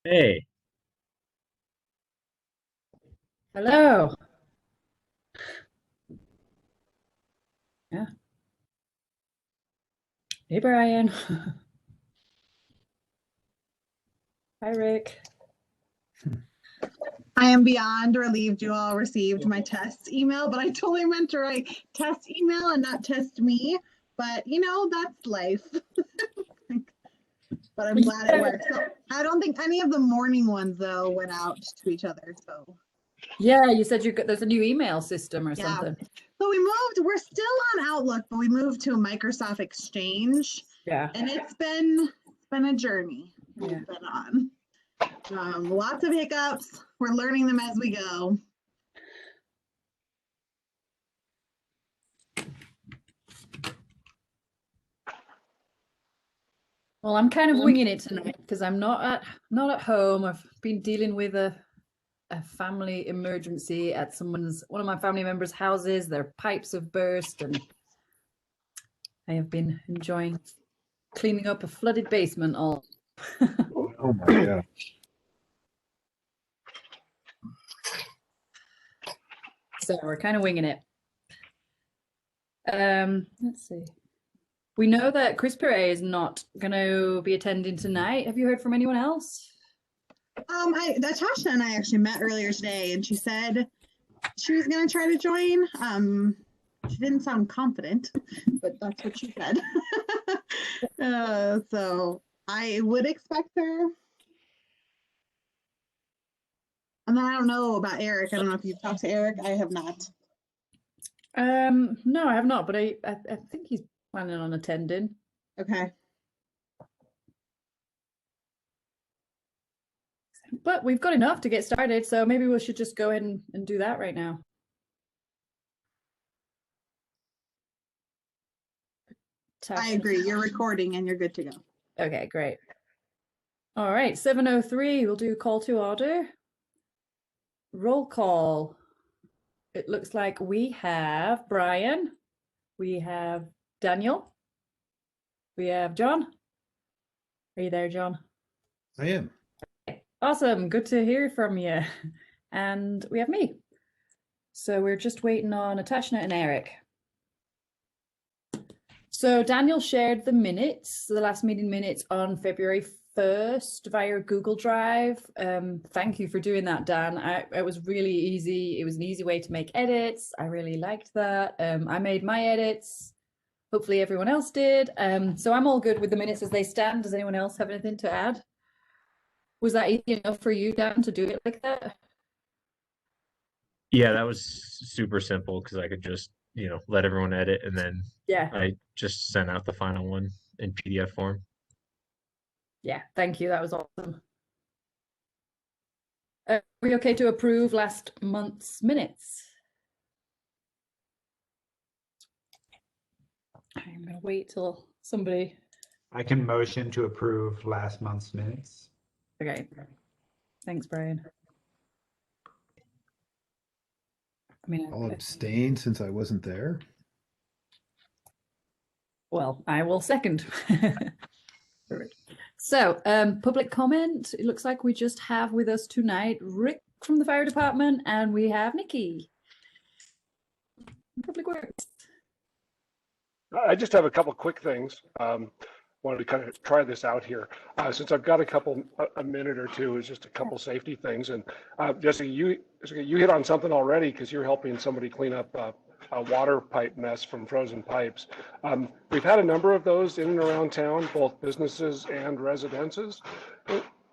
Hey, Hello. Yeah. Hey, Brian. Hi, Rick. I am beyond relieved you all received my test email, but I totally meant to write test email and not test me. But that's life. But I'm glad it worked. So I don't think any of the morning ones though went out to each other. So Yeah, you said there's a new email system or yeah. something. So we're still on Outlook, but we moved to a Microsoft Exchange, Yeah. and it's been a journey we've Yeah. been on. Lots of hiccups. We're learning them as we go. Well, I'm kind of winging it tonight because I'm not at home. I've been dealing with a family emergency at one of my family members' houses. Their pipes have burst, and I have been enjoying cleaning up a flooded basement all. Oh my God. So we're kind of winging it. Let's see. We know that Chris Perret is not going to be attending tonight. Have you heard from anyone else? Natasha and I actually met earlier today, and she said she was gonna try to join. She didn't sound confident, but that's what she said. So I would expect her. And then I don't know about Eric. I don't know if you've talked to Eric. I have not. No, I have not, but I think he's planning on attending. Okay. But we've got enough to get started, so maybe we should just go ahead and do that right now. I agree. You're recording and you're good to go. Okay, great. All right, 7:03, we'll do call to order. Roll call. It looks like we have Brian, we have Daniel, we have John. Are you there, John? I am. Awesome, good to hear from you. And we have me. So we're just waiting on Natasha and Eric. So Daniel shared the minutes, the last meeting minutes on February 1st via Google Drive. Thank you for doing that, Dan. It was really easy. It was an easy way to make edits. I really liked that. I made my edits. Hopefully everyone else did. So I'm all good with the minutes as they stand. Does anyone else have anything to add? Was that easy enough for you, Dan, to do it like that? yeah, that was super simple because I could just, let everyone edit and then Yeah. I just sent out the final one in PDF form. Yeah, thank you. That was awesome. Are we okay to approve last month's minutes? I'm going to wait till somebody. I can motion to approve last month's minutes. Okay. Thanks, Brian. I'll abstain since I wasn't there. Well, I will second. So, public comment. It looks like we just have with us tonight Rick from the fire department, and we have Nikki. Public Works. I just have a couple quick things. Wanted to kind of try this out here. Since I've got a minute or two, is just a couple safety things. And Jessica, you hit on something already because you're helping somebody clean up a water pipe mess from frozen pipes. We've had a number of those in and around town, both businesses and residences,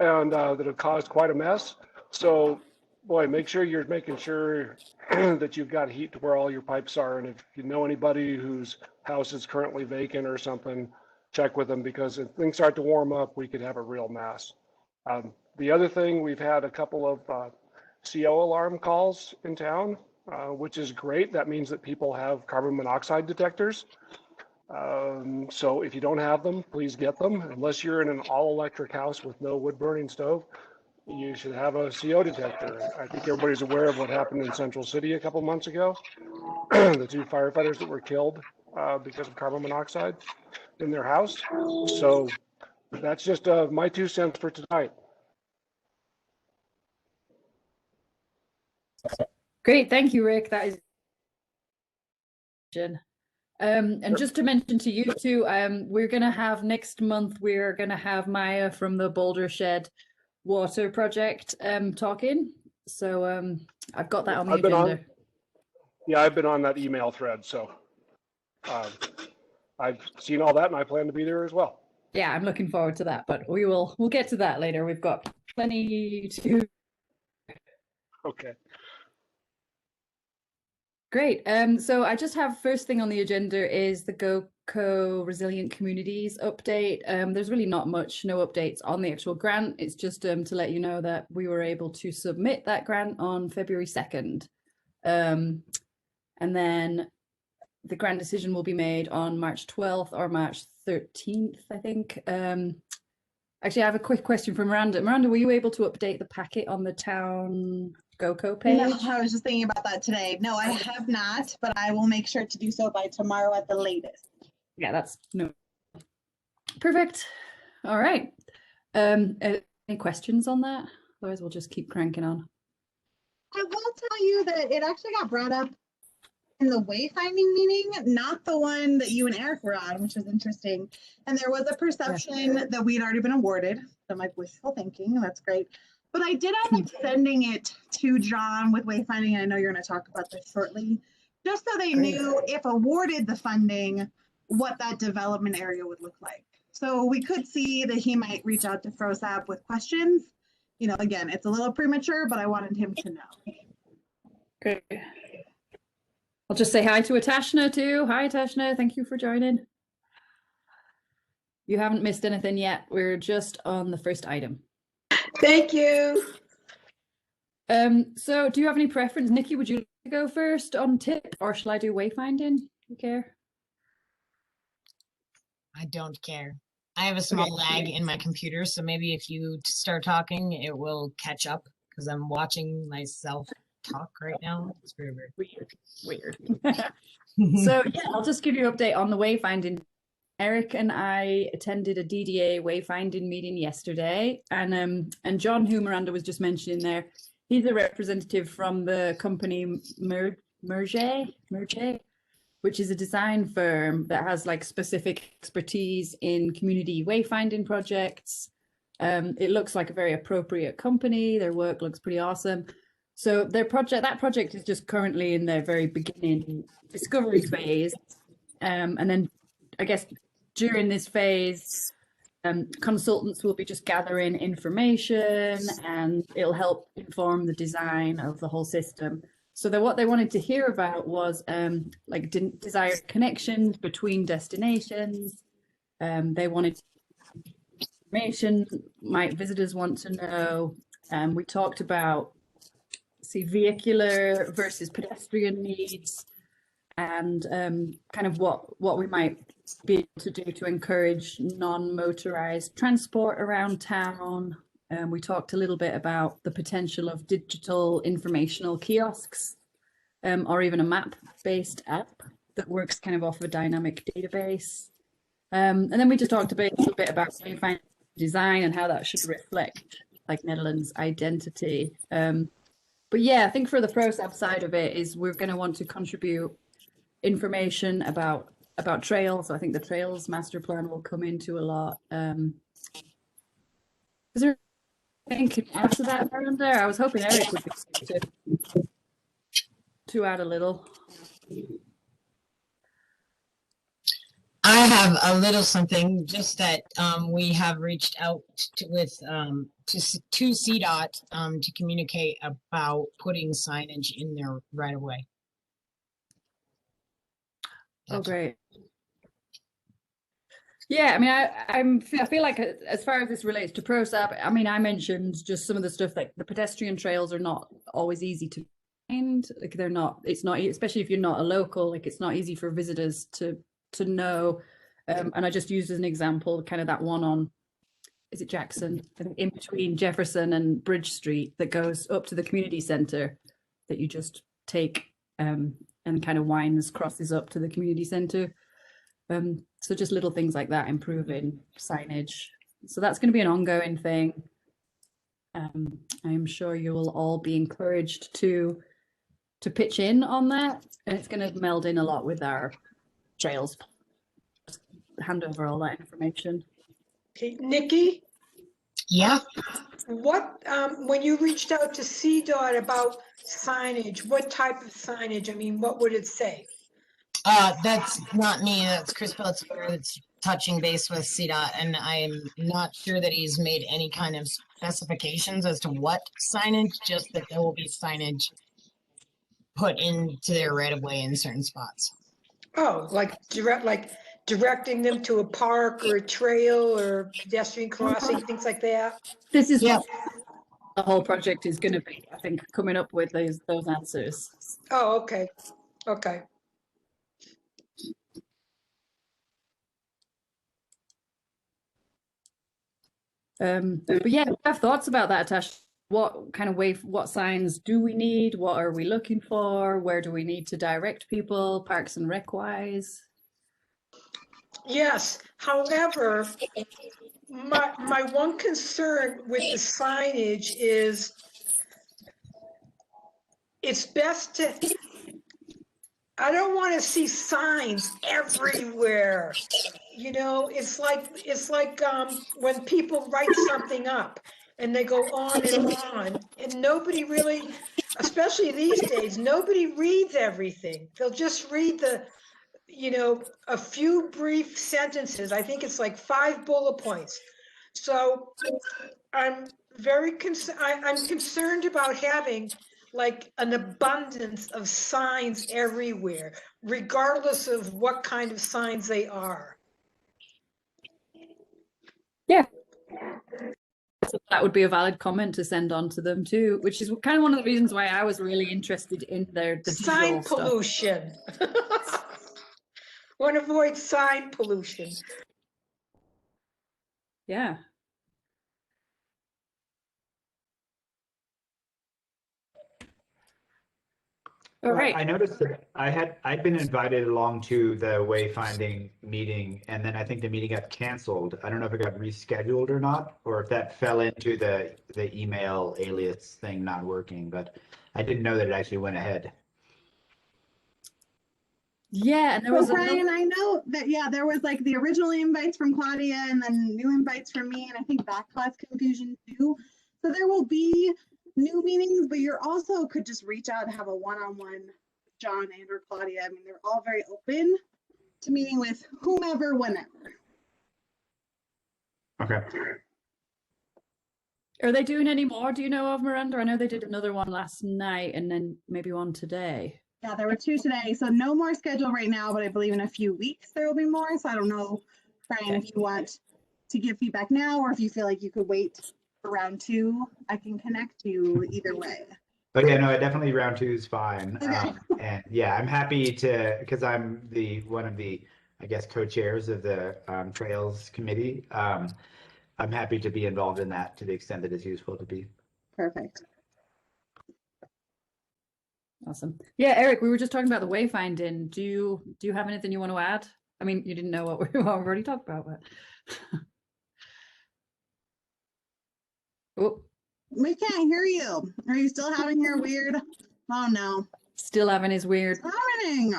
and that have caused quite a mess. So, boy, make sure you're making sure that you've got heat to where all your pipes are. And if you know anybody whose house is currently vacant or something, check with them, because if things start to warm up, we could have a real mess. The other thing, we've had a couple of CO alarm calls in town, which is great. That means that people have carbon monoxide detectors. So if you don't have them, please get them. Unless you're in an all-electric house with no wood-burning stove, you should have a CO detector. I think everybody's aware of what happened in Central City a couple months ago. The two firefighters that were killed because of carbon monoxide in their house. So that's just my 2 cents for tonight. Great, thank you, Rick. That is. And just to mention to you too, we're gonna have next month. We're gonna have Maya from the Boulder Shed Water Project talking. So I've got that on the agenda. Yeah, I've been on that email thread, so I've seen all that, and I plan to be there as well. Yeah, I'm looking forward to that, but we'll get to that later. We've got plenty to. Okay. Great. So I just have first thing on the agenda is the GoCo Resilient Communities update. There's really not much, no updates on the actual grant. It's just to let you know that we were able to submit that grant on February 2nd. And then the grant decision will be made on March 12th or March 13th, I think. Actually, I have a quick question from Miranda. Miranda, were you able to update the packet on the town GoCo page? No, I was just thinking about that today. No, I have not, but I will make sure to do so by tomorrow at the latest. Yeah, that's no. Perfect. All right. Any questions on that? Otherwise, we'll just keep cranking on. I will tell you that it actually got brought up in the wayfinding meeting, not the one that you and Eric were on, which was interesting. And there was a perception that we had already been awarded. So my wishful thinking, that's great. But I did end up sending it to John with wayfinding. I know you're going to talk about this shortly, just so they knew if awarded the funding, what that development area would look like. So we could see that he might reach out to FROSAP with questions. You know, again, it's a little premature, but I wanted him to know. Great. I'll just say hi to Atashna too. Hi, Atashna. Thank you for joining. You haven't missed anything yet. We're just on the first item. Thank you. So do you have any preference? Nikki, would you like to go first on tip, or shall I do wayfinding? You care? I don't care. I have a small lag in my computer, so maybe if you start talking, it will catch up because I'm watching myself talk right now. It's very weird. So yeah, I'll just give you an update on the wayfinding. Eric and I attended a DDA wayfinding meeting yesterday, and John, who Miranda was just mentioning there, he's a representative from the company Merge, which is a design firm that has like specific expertise in community wayfinding projects. It looks like a very appropriate company. Their work looks pretty awesome. So that project is just currently in their very beginning discovery phase. And then I guess during this phase, consultants will be just gathering information, and it'll help inform the design of the whole system. So what they wanted to hear about was like desired connections between destinations. They wanted information might visitors want to know. We talked about vehicular versus pedestrian needs, and kind of what we might be able to do to encourage non-motorized transport around town. We talked a little bit about the potential of digital informational kiosks, or even a map-based app that works kind of off a dynamic database. And then we just talked a little bit about wayfinding design and how that should reflect like Netherlands' identity. But yeah, I think for the ProSAP side of it is we're going to want to contribute information about trails. I think the trails master plan will come into a lot. Is there anything after that, Miranda? I was hoping Eric would be able to add a little. I have a little something, just that we have reached out to CDOT to communicate about putting signage in there right away. Oh, great. Yeah, I mean, I feel like as far as this relates to ProSAP, I mean, I mentioned just some of the stuff like the pedestrian trails are not always easy to find. Like it's not, especially if you're not a local, like it's not easy for visitors to know. And I just used as an example, kind of that one on, is it Jackson? I think in between Jefferson and Bridge Street that goes up to the community center that you just take and kind of crosses up to the community center. So just little things like that, improving signage. So that's going to be an ongoing thing. I'm sure you will all be encouraged to pitch in on that, and it's going to meld in a lot with our trails. Just hand over all that information. Okay, Nikki, Yeah, what, when you reached out to CDOT about signage, what type of signage? I mean, what would it say? that's not me. That's Chris Peltier that's touching base with CDOT, and I'm not sure that he's made any kind of specifications as to what signage, just that there will be signage put into their right of way in certain spots. Oh, like directing them to a park or a trail or pedestrian crossing, things like that? This is Yeah. what the whole project is going to be, I think, coming up with those answers. Oh, okay, okay. But yeah, I have thoughts about that, Tash. What kind of what signs do we need? What are we looking for? Where do we need to direct people, parks and rec wise? Yes, however, my one concern with the signage is it's best to, I don't want to see signs everywhere. You know, it's like when people write something up and they go on and nobody really, especially these days, nobody reads everything. They'll just read a few brief sentences. I think it's like 5 bullet points. So I'm I'm concerned about having like an abundance of signs everywhere, regardless of what kind of signs they are. Yeah. So that would be a valid comment to send on to them too, which is kind of one of the reasons why I was really interested in the Sign visual stuff. pollution. Want to avoid sign pollution. Yeah. All right. I noticed that I'd been invited along to the wayfinding meeting, and then I think the meeting got canceled. I don't know if it got rescheduled or not, or if that fell into the email alias thing not working, but I didn't know that it actually went ahead. Yeah, and there So was Brian, I know that, yeah, there was like the original invites from Claudia and then new invites from me, and I think that caused confusion too. So there will be new meetings, but you're also could just reach out and have a one-on-one with John and or Claudia. I mean, they're all very open to meeting with whomever, whenever. Okay. Are they doing any more? Do you know of, Miranda? I know they did another one last night and then maybe one today. Yeah, there were 2 today, so no more schedule right now, but I believe in a few weeks there will be more. So I don't know, Brian, if you want to give feedback now or if you feel like you could wait for round 2, I can connect you either way. But yeah, no, definitely round 2 is fine. Okay. And yeah, I'm happy to, because I'm one of the, I guess, co-chairs of the Trails Committee. I'm happy to be involved in that to the extent that it's useful to be. Perfect. Awesome. Yeah, Eric, we were just talking about the wayfinding. Do you have anything you want to add? I mean, you didn't know what we already talked about, but oh, We can't hear you. Are you still having your weird? Oh no. still having his weird. What's happening?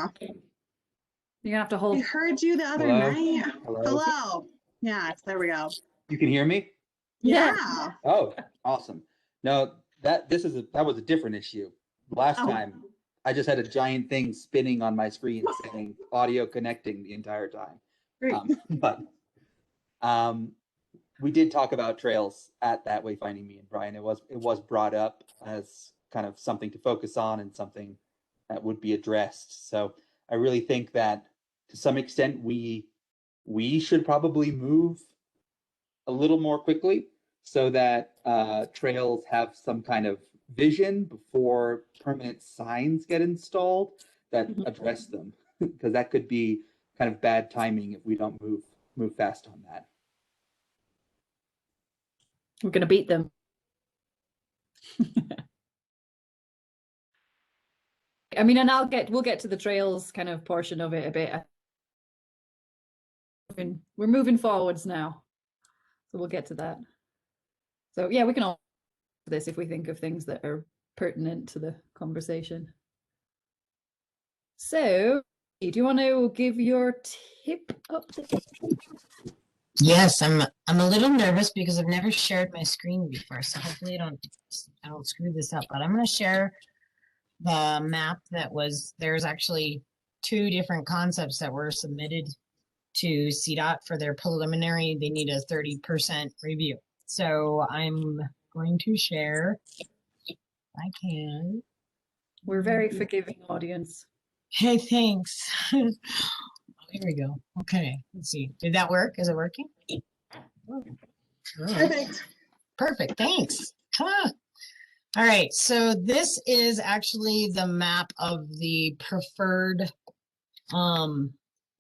You're gonna have to hold. We heard you the other Hello? night. Hello? Hello. Yes, there we go. You can hear me? Yeah. Oh, awesome. No, that was a different issue. Last Oh. time, I just had a giant thing spinning on my screen saying audio connecting the entire time. Great. But we did talk about trails at that wayfinding meeting, Brian. It was brought up as kind of something to focus on and something that would be addressed. So I really think that to some extent we should probably move a little more quickly so that trails have some kind of vision before permanent signs get installed that address them, because that could be kind of bad timing if we don't move fast on that. We're gonna beat them. I mean, and we'll get to the trails kind of portion of it a bit. We're moving forwards now, so we'll get to that. So yeah, we can all this if we think of things that are pertinent to the conversation. So, do you want to give your tip update? Yes, I'm a little nervous because I've never shared my screen before, so hopefully I don't screw this up. But I'm going to share the map there's actually 2 different concepts that were submitted to CDOT for their preliminary. They need a 30% review. So I'm going to share. I can. We're very forgiving audience. Hey, thanks. Oh, here we go. Okay, let's see. Did that work? Is it working? Oh, Perfect. perfect. Thanks. Huh. All right. So this is actually the map of the preferred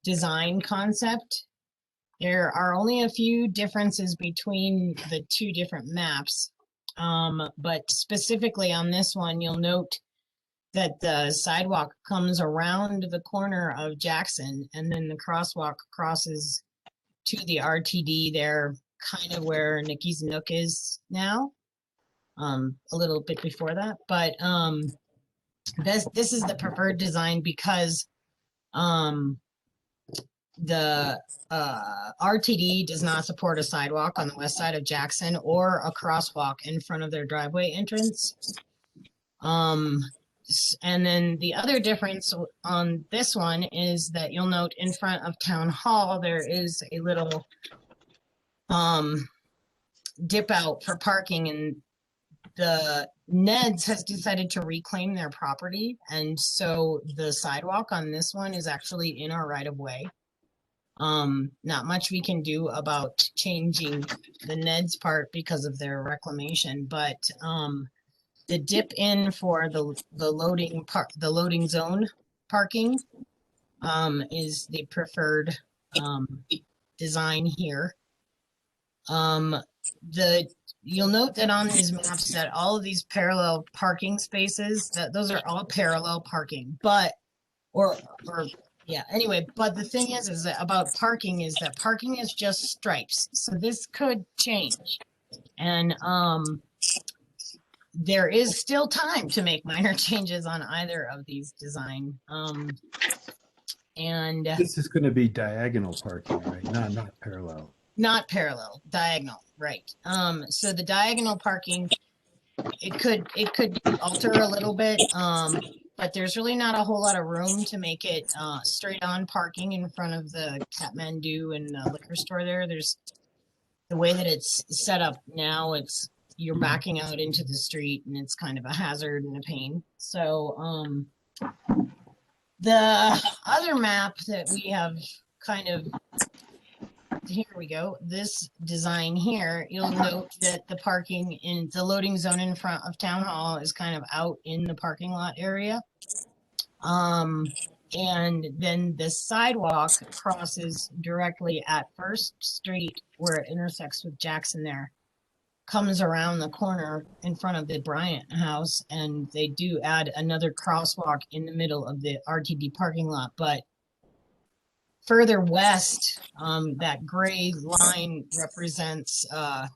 design concept. There are only a few differences between the 2 different maps. But specifically on this one, you'll note that the sidewalk comes around the corner of Jackson, and then the crosswalk crosses to the RTD there, kind of where Nikki's Nook is now, a little bit before that. But this is the preferred design because the RTD does not support a sidewalk on the west side of Jackson or a crosswalk in front of their driveway entrance. And then the other difference on this one is that you'll note in front of Town Hall, there is a little dip out for parking, and the Neds has decided to reclaim their property. And so the sidewalk on this one is actually in our right of way. Not much we can do about changing the Neds part because of their reclamation, but the dip in for the loading zone parking is the preferred design here. You'll note that on these maps that all of these parallel parking spaces, that those are all parallel parking, but anyway, but the thing is that about parking is that parking is just stripes. So this could change. And there is still time to make minor changes on either of these design. And This is going to be diagonal parking, right? Not parallel. Not parallel, diagonal, right. So the diagonal parking, it could alter a little bit, but there's really not a whole lot of room to make it straight on parking in front of the Kathmandu and liquor store there. There's the way that it's set up now, you're backing out into the street and it's kind of a hazard and a pain. So the other map that we have kind of, here we go, this design here, you'll note that the parking in the loading zone in front of Town Hall is kind of out in the parking lot area. And then the sidewalk crosses directly at First Street where it intersects with Jackson there, comes around the corner in front of the Bryant house, and they do add another crosswalk in the middle of the RTD parking lot. But further west, that gray line represents a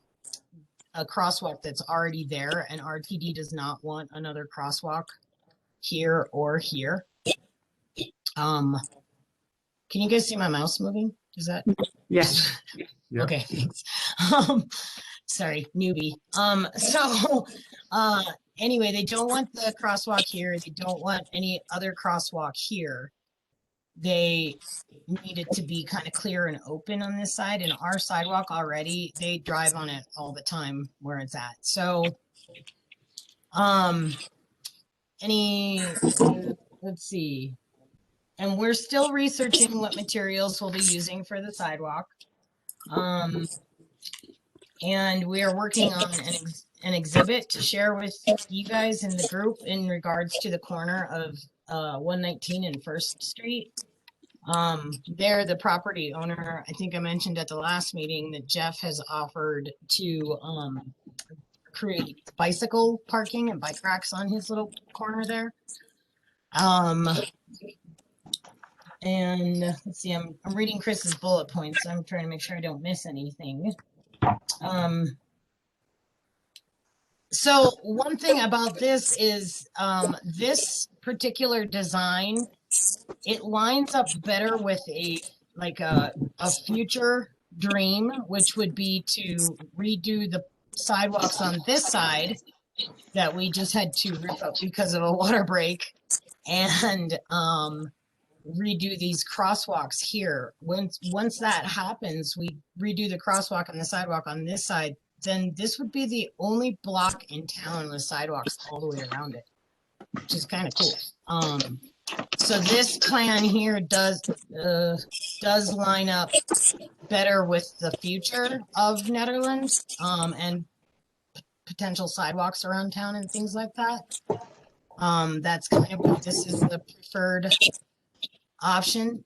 crosswalk that's already there, and RTD does not want another crosswalk here or here. Can you guys see my mouse moving? Is that? Yes. Yep. Okay, thanks. Sorry, newbie. Anyway, they don't want the crosswalk here. They don't want any other crosswalk here. They need it to be kind of clear and open on this side. And our sidewalk already, they drive on it all the time where it's at. So, let's see. And we're still researching what materials we'll be using for the sidewalk. And we are working on an exhibit to share with you guys in the group in regards to the corner of 119 and First Street. There, the property owner, I think I mentioned at the last meeting that Jeff has offered to create bicycle parking and bike racks on his little corner there. And let's see, I'm reading Chris's bullet points. So I'm trying to make sure I don't miss anything. So one thing about this is this particular design, it lines up better with a future dream, which would be to redo the sidewalks on this side that we just had to rip up because of a water break, and redo these crosswalks here. Once that happens, we redo the crosswalk and the sidewalk on this side, then this would be the only block in town with sidewalks all the way around it, which is kind of cool. So this plan here does line up better with the future of Netherland, and potential sidewalks around town and things like that. That's kind of what this is the preferred option.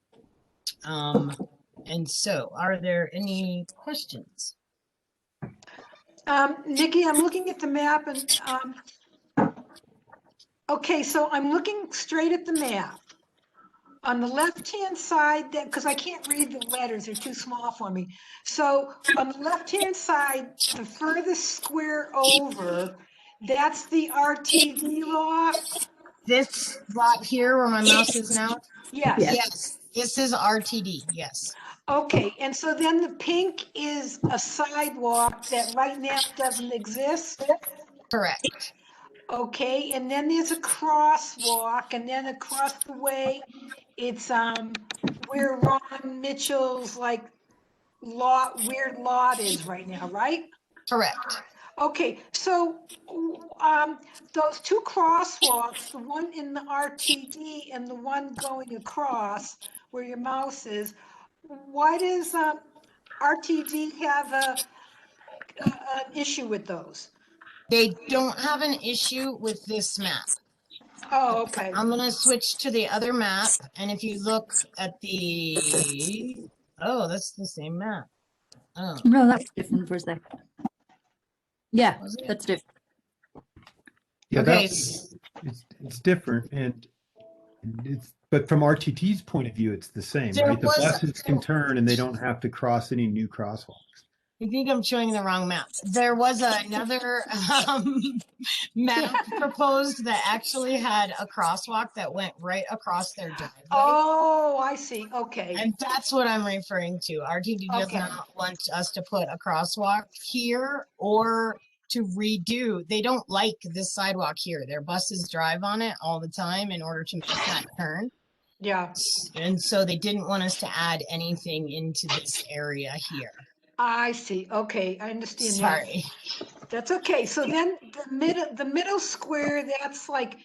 And so, are there any questions? Nikki, I'm looking at the map and, okay, so I'm looking straight at the map. On the left-hand side, because I can't read the letters, they're too small for me. So on the left-hand side, the furthest square over, that's the RTD lot? This lot here where my mouse is now? Yes. Yes, this is RTD, yes. Okay, and so then the pink is a sidewalk that right now doesn't exist? Correct. Okay, and then there's a crosswalk, and then across the way, it's where Ron Mitchell's like weird lot is right now, right? Correct. Okay, so those two crosswalks, the one in the RTD and the one going across where your mouse is, why does RTD have an issue with those? They don't have an issue with this map. Oh, okay. I'm gonna switch to the other map, and if you look at the, oh, that's the same map. Oh, No, that's different for a sec. Yeah, was it? that's different. Yeah, Okay. it's different, and but from RTT's point of view, it's the same, There right? The was- buses can turn and they don't have to cross any new crosswalks. I think I'm showing the wrong map. There was another map proposed that actually had a crosswalk that went right across their driveway. Oh, I see. Okay. And that's what I'm referring to. RTD does Okay. not want us to put a crosswalk here or to redo. They don't like this sidewalk here. Their buses drive on it all the time in order to make that turn. Yeah, And so they didn't want us to add anything into this area here. I see. Okay, I understand that. Sorry. That's okay. So then the middle square, that's like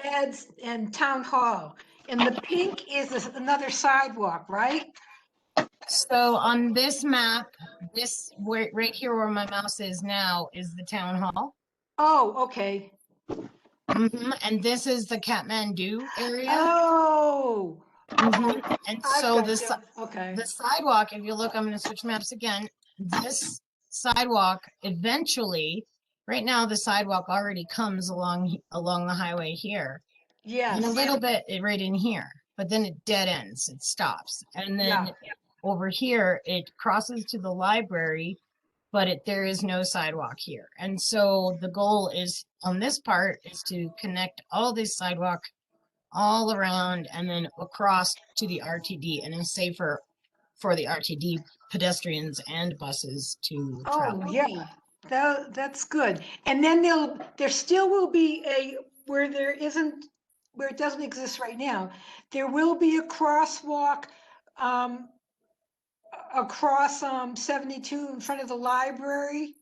Ned's and Town Hall. And the pink is another sidewalk, right? So on this map, right here where my mouse is now is the town hall. Oh, okay. And this is the Kathmandu area. Oh, And I so gotcha. Okay. the sidewalk, if you look, I'm going to switch maps again. This sidewalk eventually, right now the sidewalk already comes along the highway here. Yes. And a little bit right in here, but then it dead ends, it stops. And then over here, it crosses to the library, but there is no sidewalk here. And so the goal is on this part is to connect all this sidewalk all around and then across to the RTD, and it's safer for the RTD pedestrians and buses to travel. Oh, yeah, that's good. And then there still will be where it doesn't exist right now, there will be a crosswalk across 72 in front of the library.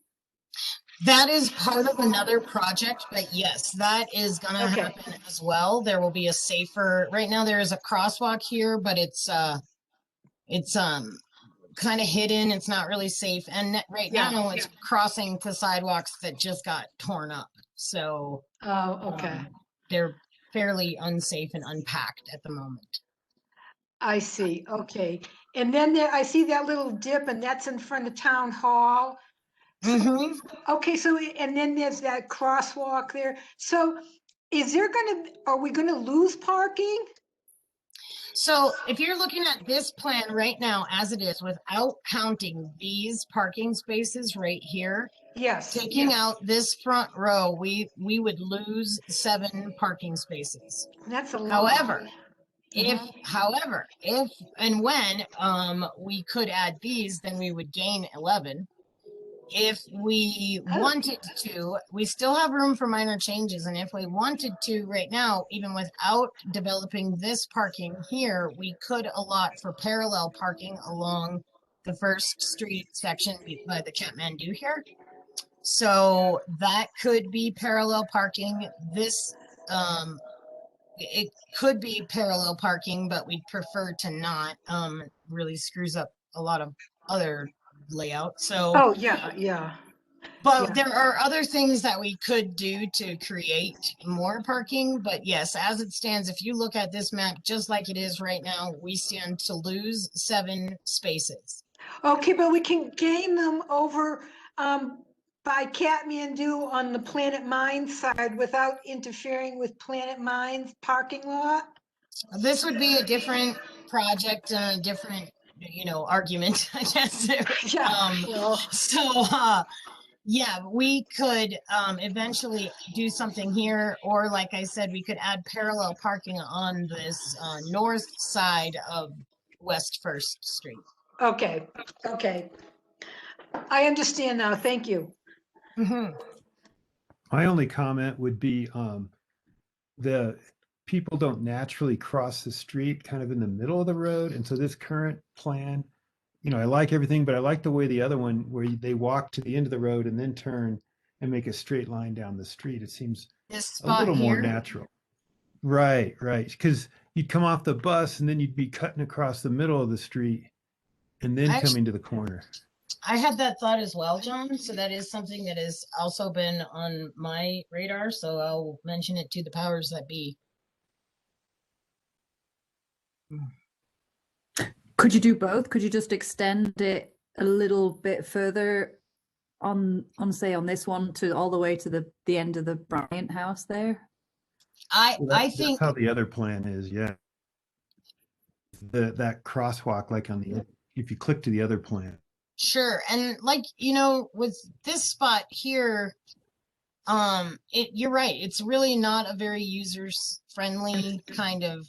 That is part of another project, but yes, that is gonna happen as well. There will be a safer, right now there is a crosswalk here, but it's kind of hidden. It's not really safe. And right now it's crossing to sidewalks that just got torn up. So they're fairly unsafe and unpacked at the moment. I see. Okay. And then I see that little dip, and that's in front of Town Hall. Okay, so and then there's that crosswalk there. So are we gonna lose parking? So if you're looking at this plan right now as it is, without counting these parking spaces right here, Yes. taking yes. out this front row, we would lose 7 parking spaces. That's a lot. However, if and when we could add these, then we would gain 11. If we wanted to, we still have room for minor changes, and if we wanted to right now, even without developing this parking here, we could allot for parallel parking along the First Street section by the Kathmandu here. So that could be parallel parking. This it could be parallel parking, but we'd prefer to not. It really screws up a lot of other layout. So Oh, yeah, yeah. but Yeah. there are other things that we could do to create more parking. But yes, as it stands, if you look at this map, just like it is right now, we stand to lose 7 spaces. Okay, but we can gain them over by Kathmandu on the Planet Mines side without interfering with Planet Mines parking lot? This would be a different project and a different, argument, I guess. Yeah, well, So, yeah, we could eventually do something here, or like I said, we could add parallel parking on this north side of West First Street. okay, okay. I understand now, thank you. Mhm. My only comment would be the people don't naturally cross the street kind of in the middle of the road. And so this current plan, I like everything, but I like the way the other one where they walk to the end of the road and then turn and make a straight line down the street. It seems This a spot little more here. natural. Right. Because you'd come off the bus and then you'd be cutting across the middle of the street and then coming to the corner. I had that thought as well, John. So that is something that has also been on my radar. So I'll mention it to the powers that be. Could you do both? Could you just extend it a little bit further on say on this one to all the way to the end of the Bryant house there? I That's think how the other plan is. Yeah. That crosswalk, like if you click to the other plan. sure. And like, with this spot here, you're right. It's really not a very users friendly kind of,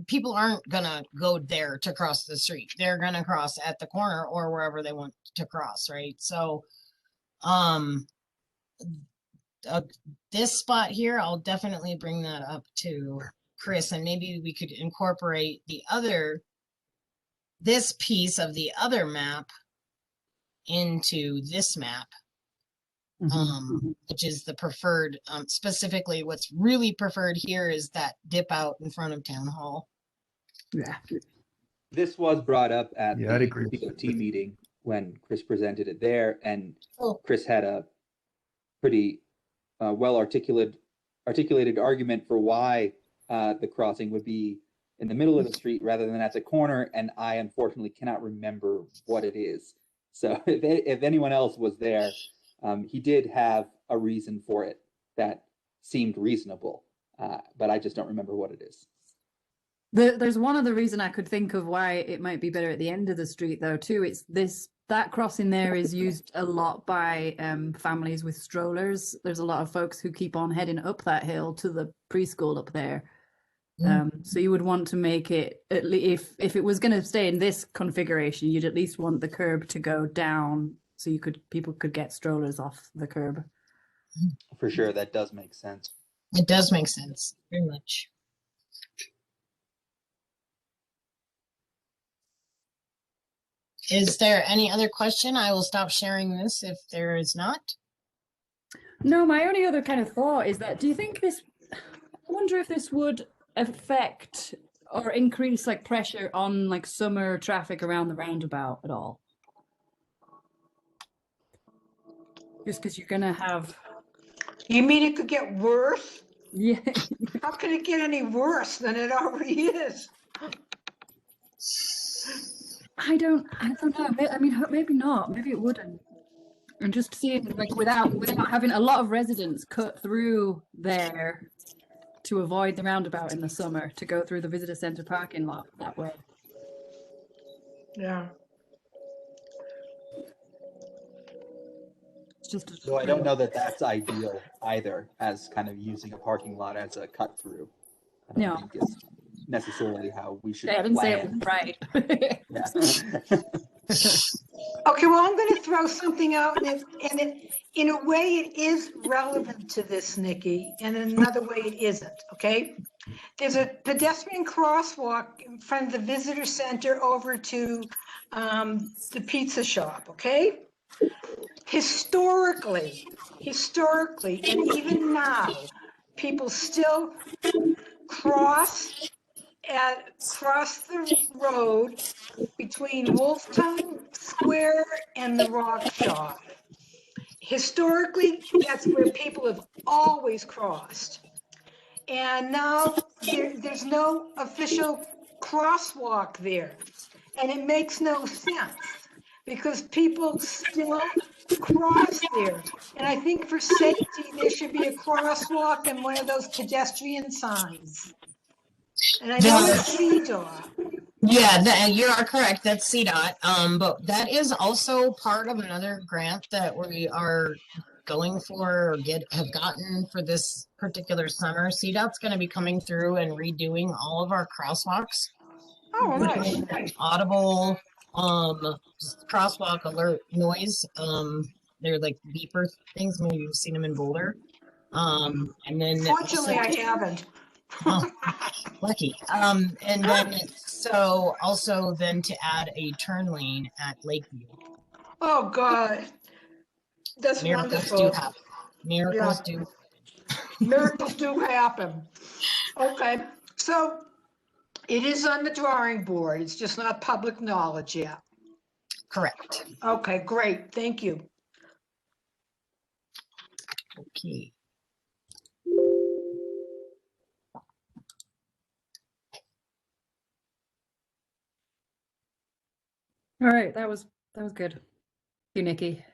people aren't gonna go there to cross the street. They're gonna cross at the corner or wherever they want to cross, right? So, this spot here, I'll definitely bring that up to Chris, and maybe we could incorporate this piece of the other map into this map, which is the preferred, specifically what's really preferred here is that dip out in front of Town Hall. Yeah. This was brought up at Yeah, I'd the agree. DOT meeting when Chris presented it there, and Oh. Chris had a pretty well articulated argument for why the crossing would be in the middle of the street rather than at the corner, and I unfortunately cannot remember what it is. So if anyone else was there, he did have a reason for it that seemed reasonable, but I just don't remember what it is. There's one other reason I could think of why it might be better at the end of the street though too. It's that crossing there is used a lot by families with strollers. There's a lot of folks who keep on heading up that hill to the preschool up there. So you would want to make it, at least if it was going to stay in this configuration, you'd at least want the curb to go down so people could get strollers off the curb. For sure, that does make sense. It does make sense, very much. Is there any other question? I will stop sharing this if there is not. No, my only other kind of thought is that, do you think I wonder if this would affect or increase like pressure on like summer traffic around the roundabout at all? Just because you're gonna have. You mean it could get worse? Yeah. How can it get any worse than it already is? I don't know. I mean, maybe not. Maybe it wouldn't. And just seeing like without having a lot of residents cut through there to avoid the roundabout in the summer to go through the visitor center parking lot that way. Yeah. It's just So I don't know that that's ideal either, as kind of using a parking lot as a cut through. I don't No. think is necessarily how we should I didn't say it plan. was right. Yeah. Okay, well, I'm going to throw something out, in a way it is relevant to this, Nikki, and in another way it isn't, okay? There's a pedestrian crosswalk in front of the visitor center over to the pizza shop, okay? Historically, and even now, people still cross the road between Wolftown Square and the Rock Shop. Historically, that's where people have always crossed. And now there's no official crosswalk there. And it makes no sense because people still cross there. And I think for safety, there should be a crosswalk and one of those pedestrian signs. And I know it's CDOT. Yeah, you are correct. That's CDOT. But that is also part of another grant that we are going for or have gotten for this particular summer. CDOT's going to be coming through and redoing all of our crosswalks. Oh, nice. Audible crosswalk alert noise. They're like beeper things. Maybe you've seen them in Boulder. And then Fortunately, I haven't. Oh, lucky. And then so also then to add a turn lane at Lakeview. Oh, God. That's Miracles wonderful. do happen. Miracles do. Miracles do happen. Okay, so it is on the drawing board. It's just not public knowledge yet. Correct. Okay, great. Thank you. Okay. All right, that was good. Thank you, Nikki.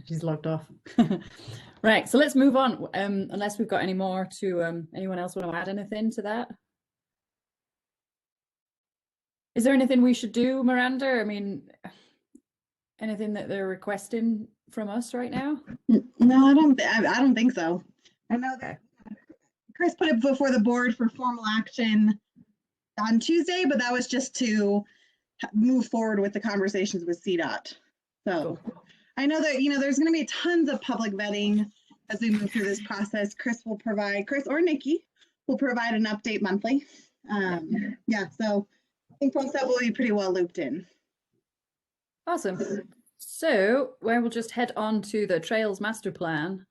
She's logged off. Right, so let's move on. Unless we've got any more to anyone else want to add anything to that? Is there anything we should do, Miranda? I mean, anything that they're requesting from us right now? No, I don't think so. I know that Chris put it before the board for formal action on Tuesday, but that was just to move forward with the conversations with CDOT. So I know that, there's going to be tons of public vetting as we move through this process. Chris or Nikki will provide an update monthly. Yeah, so I think folks that will be pretty well looped in. Awesome. So I will just head on to the Trails Master Plan.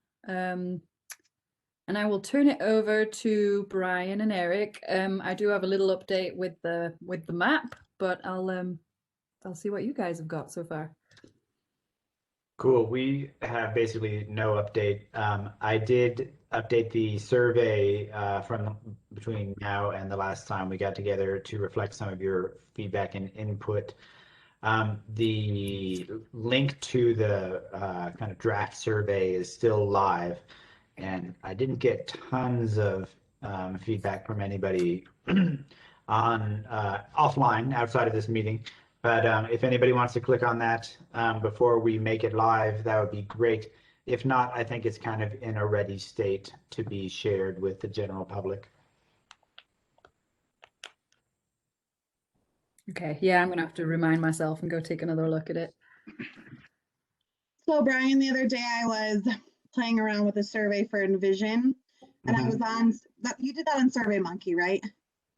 And I will turn it over to Brian and Eric. I do have a little update with the map, but I'll see what you guys have got so far. Cool. We have basically no update. I did update the survey from between now and the last time we got together to reflect some of your feedback and input. The link to the kind of draft survey is still live, and I didn't get tons of feedback from anybody on offline outside of this meeting. But if anybody wants to click on that before we make it live, that would be great. If not, I think it's kind of in a ready state to be shared with the general public. Okay, yeah, I'm gonna have to remind myself and go take another look at it. So Brian, the other day I was playing around with a survey for Envision, and I was on that. You did that on SurveyMonkey, right?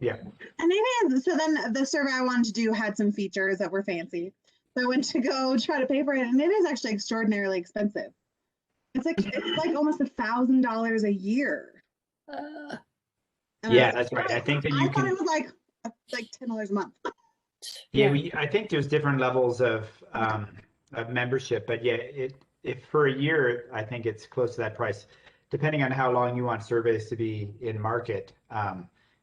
Yeah. And it is. So then the survey I wanted to do had some features that were fancy. So I went to go try to pay for it, and it is actually extraordinarily expensive. It's like almost $1,000 a year. Yeah, that's right. I think that you thought can. It was like $10 a month. Yeah, I think there's different levels of membership, but yeah, if for a year, I think it's close to that price. Depending on how long you want surveys to be in market,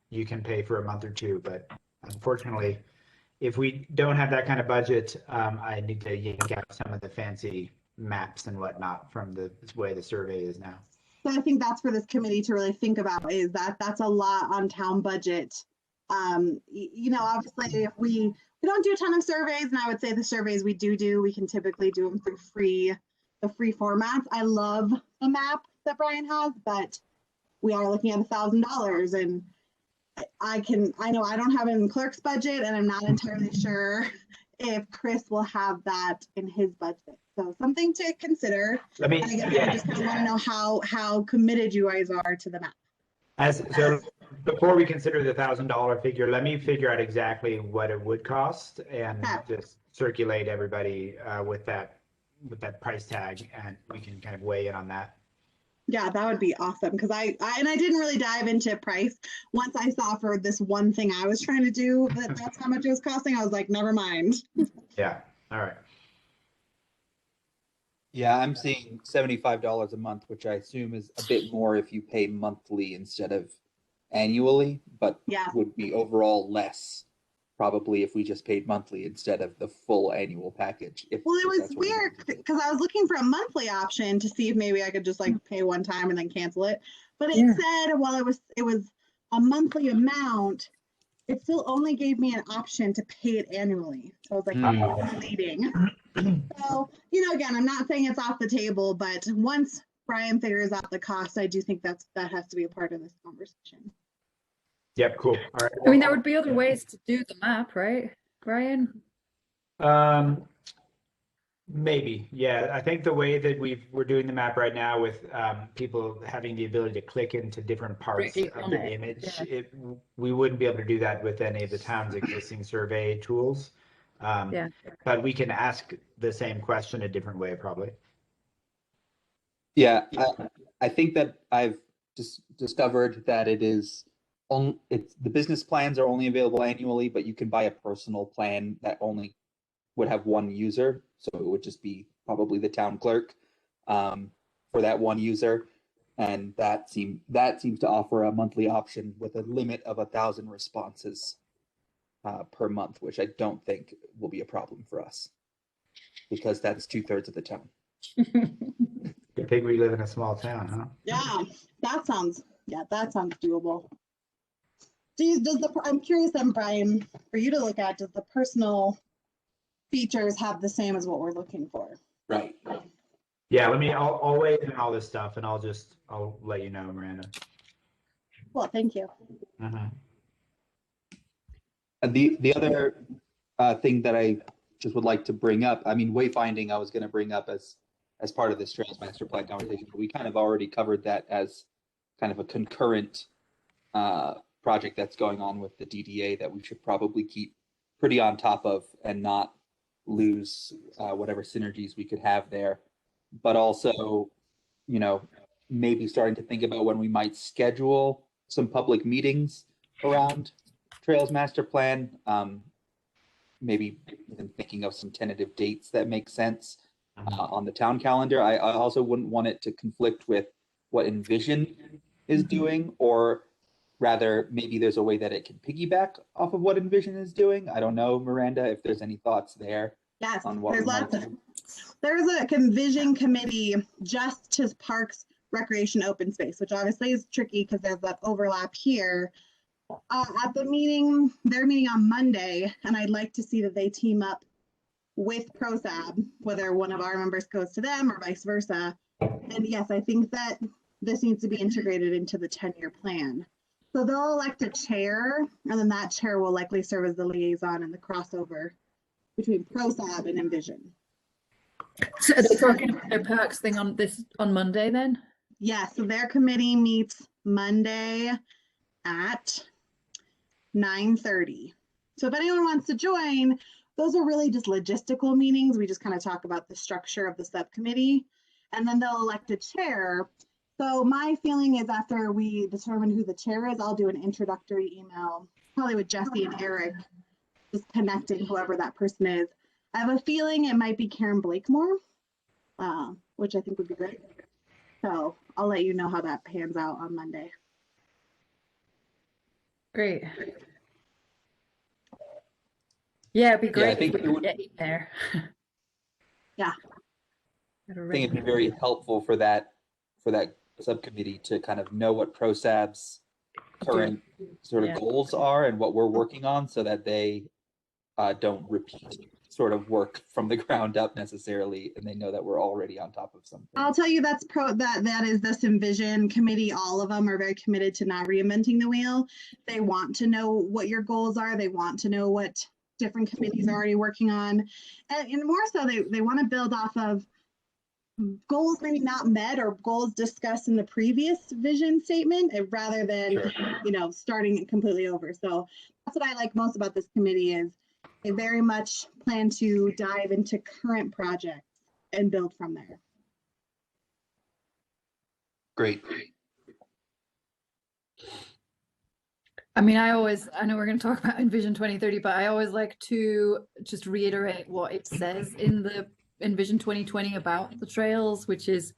you can pay for a month or two. But unfortunately, if we don't have that kind of budget, I need to yank out some of the fancy maps and whatnot from the way the survey is now. So I think that's for this committee to really think about, is that that's a lot on town budget. Obviously if we don't do a ton of surveys, and I would say the surveys we do, we can typically do them through the free formats. I love the map that Brian has, but we are looking at $1,000, and I know I don't have it in clerk's budget, and I'm not entirely sure if Chris will have that in his budget. So something to consider. I just kind of want to know how committed you guys are to the map. So before we consider the $1,000 figure, let me figure out exactly what it would cost and just circulate everybody with that price tag, and we can kind of weigh in on that. Yeah, that would be awesome, because I didn't really dive into price. Once I saw for this one thing I was trying to do that's how much it was costing, I was like, never mind. Yeah. All right. Yeah, I'm seeing $75 a month, which I assume is a bit more if you pay monthly instead of annually, but would be overall less probably if we just paid monthly instead of the full annual package. Well, it was weird because I was looking for a monthly option to see if maybe I could just like pay one time and then cancel it. But it said, well, it was a monthly amount. It still only gave me an option to pay it annually. So I was like, misleading. So, again, I'm not saying it's off the table, but once Brian figures out the cost, I do think that has to be a part of this conversation. Yep, cool. All right. I mean, there would be other ways to do the map, right, Brian? Maybe, yeah. I think the way that we're doing the map right now with people having the ability to click into different parts of the image, we wouldn't be able to do that with any of the town's existing survey tools. But we can ask the same question a different way, probably. Yeah, I think that I've just discovered that the business plans are only available annually, but you can buy a personal plan that only would have one user. So it would just be probably the town clerk for that one user. And that seems to offer a monthly option with a limit of 1,000 responses per month, which I don't think will be a problem for us because that's 2/3 of the town. Good thing we live in a small town, huh? Yeah, that sounds doable. I'm curious then, Brian, for you to look at, does the personal features have the same as what we're looking for? Right. Yeah, I'll weigh in all this stuff and I'll let you know, Miranda. Well, thank you. And the other thing that I just would like to bring up, I mean, wayfinding I was going to bring up as part of this Trails Master Plan conversation, but we kind of already covered that as kind of a concurrent project that's going on with the DDA that we should probably keep pretty on top of and not lose whatever synergies we could have there. But also, maybe starting to think about when we might schedule some public meetings around Trails Master Plan. Maybe even thinking of some tentative dates that make sense on the town calendar. I also wouldn't want it to conflict with what Envision is doing, or rather maybe there's a way that it can piggyback off of what Envision is doing. I don't know, Miranda, if there's any thoughts there. Yes, on what there's a Envision committee just to parks, recreation, open space, which obviously is tricky because there's that overlap here. At the meeting, they're meeting on Monday, and I'd like to see that they team up with ProSab, whether one of our members goes to them or vice versa. And yes, I think that this needs to be integrated into the 10-year plan. So they'll elect a chair, and then that chair will likely serve as the liaison and the crossover between ProSab and Envision. So are they talking about their parks thing on Monday then? Yeah, so their committee meets Monday at 9:30. So if anyone wants to join, those are really just logistical meetings. We just kind of talk about the structure of the subcommittee, and then they'll elect a chair. So my feeling is after we determine who the chair is, I'll do an introductory email, probably with Jesse and Eric, just connecting whoever that person is. I have a feeling it might be Karen Blakemore, which I think would be great. So I'll let you know how that pans out on Monday. Great. Yeah, it'd be great I think if we could get in there. Yeah. I think it'd be very helpful for that subcommittee to kind of know what ProSab's current sort of goals are and what we're working on, so that they don't repeat sort of work from the ground up necessarily, and they know that we're already on top of something. I'll tell you that is this Envision committee. All of them are very committed to not reinventing the wheel. They want to know what your goals are. They want to know what different committees are already working on. And more so, they want to build off of goals maybe not met or goals discussed in the previous vision statement, rather than, starting it completely over. So that's what I like most about this committee, is they very much plan to dive into current projects and build from there. Great. I mean, I know we're going to talk about Envision 2030, but I always like to just reiterate what it says in the Envision 2020 about the trails, which is,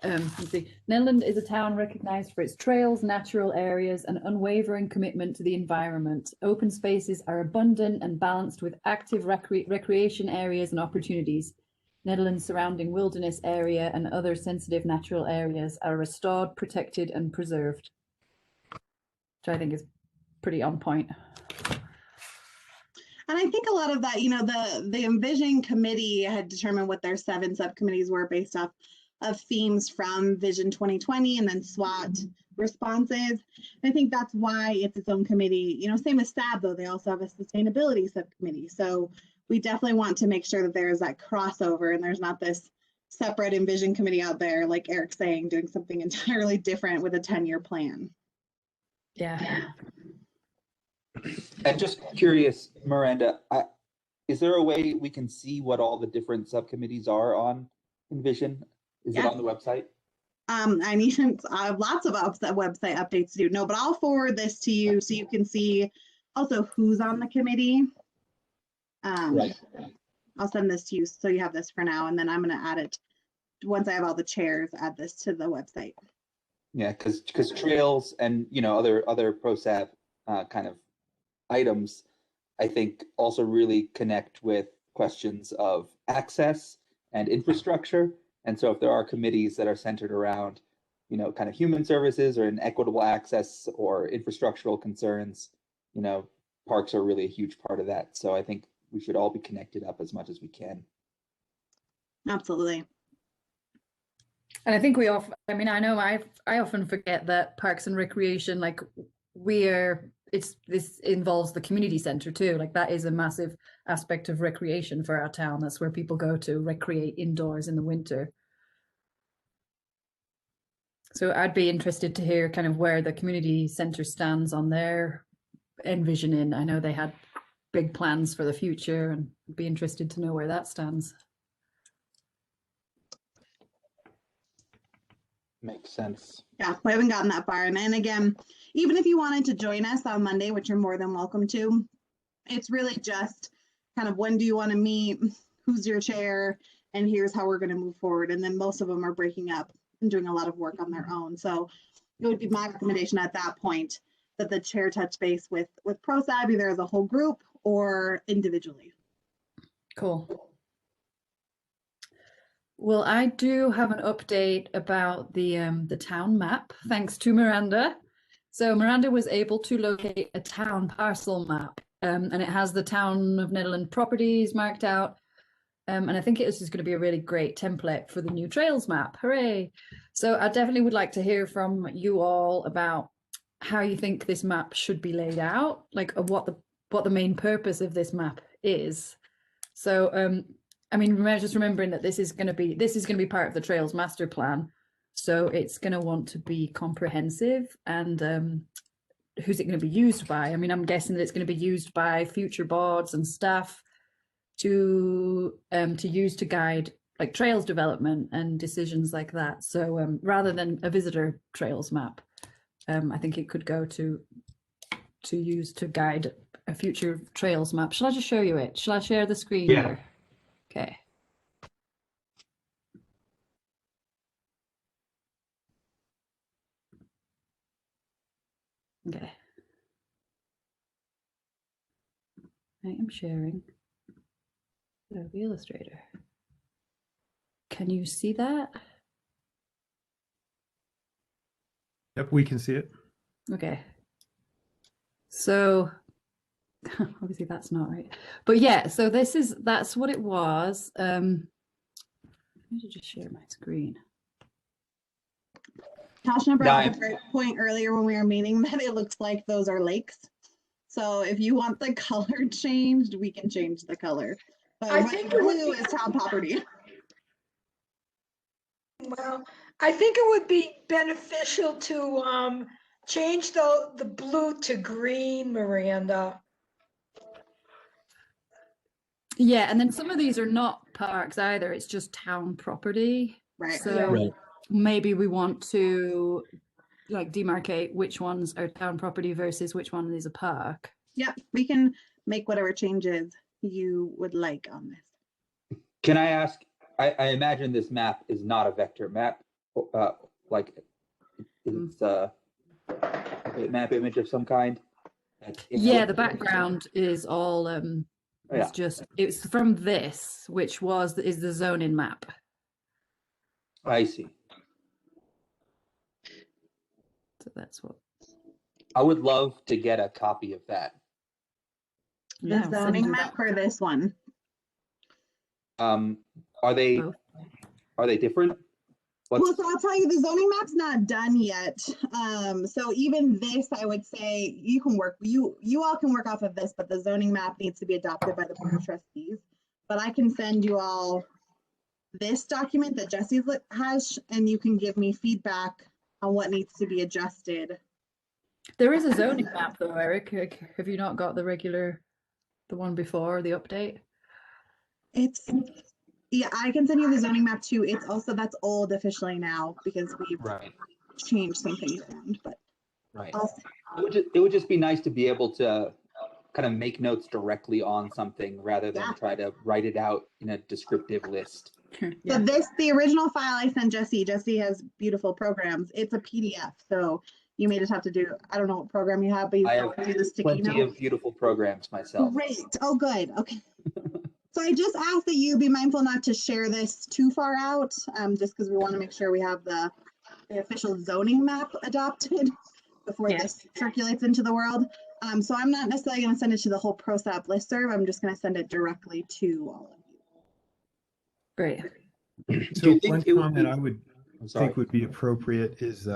let's see, Netherland is a town recognized for its trails, natural areas, and unwavering commitment to the environment. Open spaces are abundant and balanced with active recreation areas and opportunities. Netherland's surrounding wilderness area and other sensitive natural areas are restored, protected, and preserved, which I think is pretty on point. And I think a lot of that, the Envision committee had determined what their 7 subcommittees were based off of themes from Vision 2020 and then SWOT responses. And I think that's why it's its own committee. Same as SAB, though, they also have a sustainability subcommittee. So we definitely want to make sure that there is that crossover and there's not this separate Envision committee out there, like Eric's saying, doing something entirely different with a 10-year plan. Yeah. And just curious, Miranda, is there a way we can see what all the different subcommittees are on Envision? Is it on the website? I need lots of website updates to do. No, but I'll forward this to you so you can see also who's on the committee. Right. I'll send this to you so you have this for now, and then I'm going to add it once I have all the chairs. Add this to the website. Yeah, because trails and other ProSab kind of items, I think also really connect with questions of access and infrastructure. And so if there are committees that are centered around, kind of human services or inequitable access or infrastructural concerns, parks are really a huge part of that. So I think we should all be connected up as much as we can. Absolutely. And I think I know I often forget that Parks and Recreation, this involves the community center too. Like, that is a massive aspect of recreation for our town. That's where people go to recreate indoors in the winter. So I'd be interested to hear kind of where the community center stands on their envisioning. I know they had big plans for the future, and I'd be interested to know where that stands. Makes sense. Yeah, we haven't gotten that far. And again, even if you wanted to join us on Monday, which you're more than welcome to, it's really just kind of, when do you want to meet? Who's your chair? And here's how we're going to move forward. And then most of them are breaking up and doing a lot of work on their own. So it would be my recommendation at that point that the chair touch base with ProSab, either as a whole group or individually. Cool. Well, I do have an update about the town map, thanks to Miranda. So Miranda was able to locate a town parcel map, and it has the town of Netherland properties marked out. And I think this is going to be a really great template for the new trails map. Hooray! So I definitely would like to hear from you all about how you think this map should be laid out, like what the main purpose of this map is. So I mean, just remembering that this is going to be part of the Trails Master Plan, so it's going to want to be comprehensive. And who's it going to be used by? I mean, I'm guessing that it's going to be used by future boards and staff to use to guide like trails development and decisions like that. So rather than a visitor trails map, I think it could go to use to guide a future trails map. Shall I just show you it? Shall I share the screen here? Okay. Okay. I am sharing Adobe Illustrator. Can you see that? Yep, we can see it. Okay. So obviously that's not right. But yeah, so that's what it was. Let me just share my screen. Tashna brought up Dive. a great point earlier when we were meeting that it looks like those are lakes. So if you want the color changed, we can change the color. But I what think it would blue be- is town property. Well, I think it would be beneficial to change the blue to green, Miranda. Yeah, and then some of these are not parks either. It's just town property. Right. So Right. maybe we want to like demarcate which ones are town property versus which one is a park. Yep, we can make whatever changes you would like on this. Can I ask? I imagine this map is not a vector map, like it's a map image of some kind. Yeah, the background is all Yeah. it's just it's from this, which is the zoning map. I see. So that's what. I would love to get a copy of that. The I'll send zoning you map that. for this one. Are they Both. different? Well, so I'll tell you, the zoning map's not done yet. So even this, I would say you can work, you all can work off of this, but the zoning map needs to be adopted by the board of trustees. But I can send you all this document that Jesse has, and you can give me feedback on what needs to be adjusted. There is a zoning map though, Eric. Have you not got the one before the update? Yeah, I can send you the zoning map too. It's also, that's old officially now because we've changed some things around, but. Right. It would just be nice to be able to kind of make notes directly on something rather than try to write it out in a descriptive list. So the original file I sent Jesse has beautiful programs. It's a PDF, so you may just have to do, I don't know what program you have, but you I have have to do the sticky plenty note. of beautiful programs myself. Great. Oh, good. Okay. So I just ask that you be mindful not to share this too far out, just because we want to make sure we have the official zoning map adopted before this circulates into the world. So I'm not necessarily going to send it to the whole ProSap listserv. I'm just going to send it directly to all of you. Great. So you think one it would comment be- I would I'm sorry. think would be appropriate is,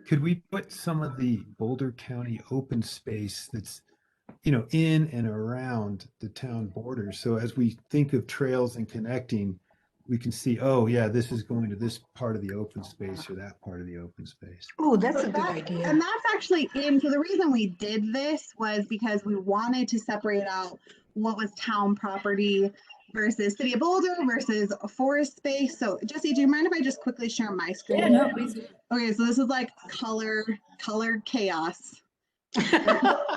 could we put some of the Boulder County open space that's, in and around the town borders? So as we think of trails and connecting, we can see, oh yeah, this is going to this part of the open space or that part of the open space. Oh, that's So a good idea. And that's actually so the reason we did this was because we wanted to separate out what was town property versus City of Boulder versus a forest space. So Jesse, do you mind if I just quickly share my screen? Yeah, no, please. Okay, so this is like color chaos.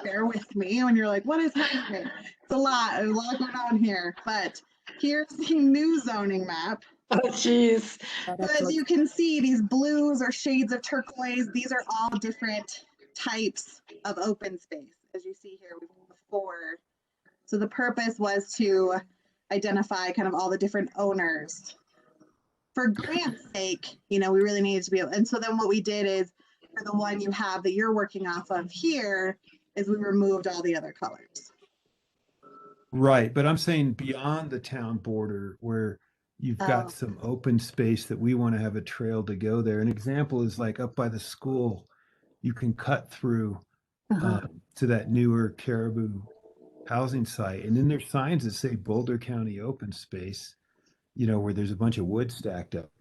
Bear with me when you're like, what is happening? It's a lot. There's a lot going on here. But here's the new zoning map. Oh, jeez. So as you can see, these blues or shades of turquoise, these are all different types of open space. As you see here, we have 4. So the purpose was to identify kind of all the different owners. For grant's sake, we really needed to be able, and so then what we did is, for the one you have that you're working off of here, is we removed all the other colors. Right, but I'm saying beyond the town border where you've got some open space that we want to have a trail to go there. An example is like up by the school, you can cut through to that newer Caribou housing site. And then there's signs that say Boulder County open space, where there's a bunch of wood stacked up.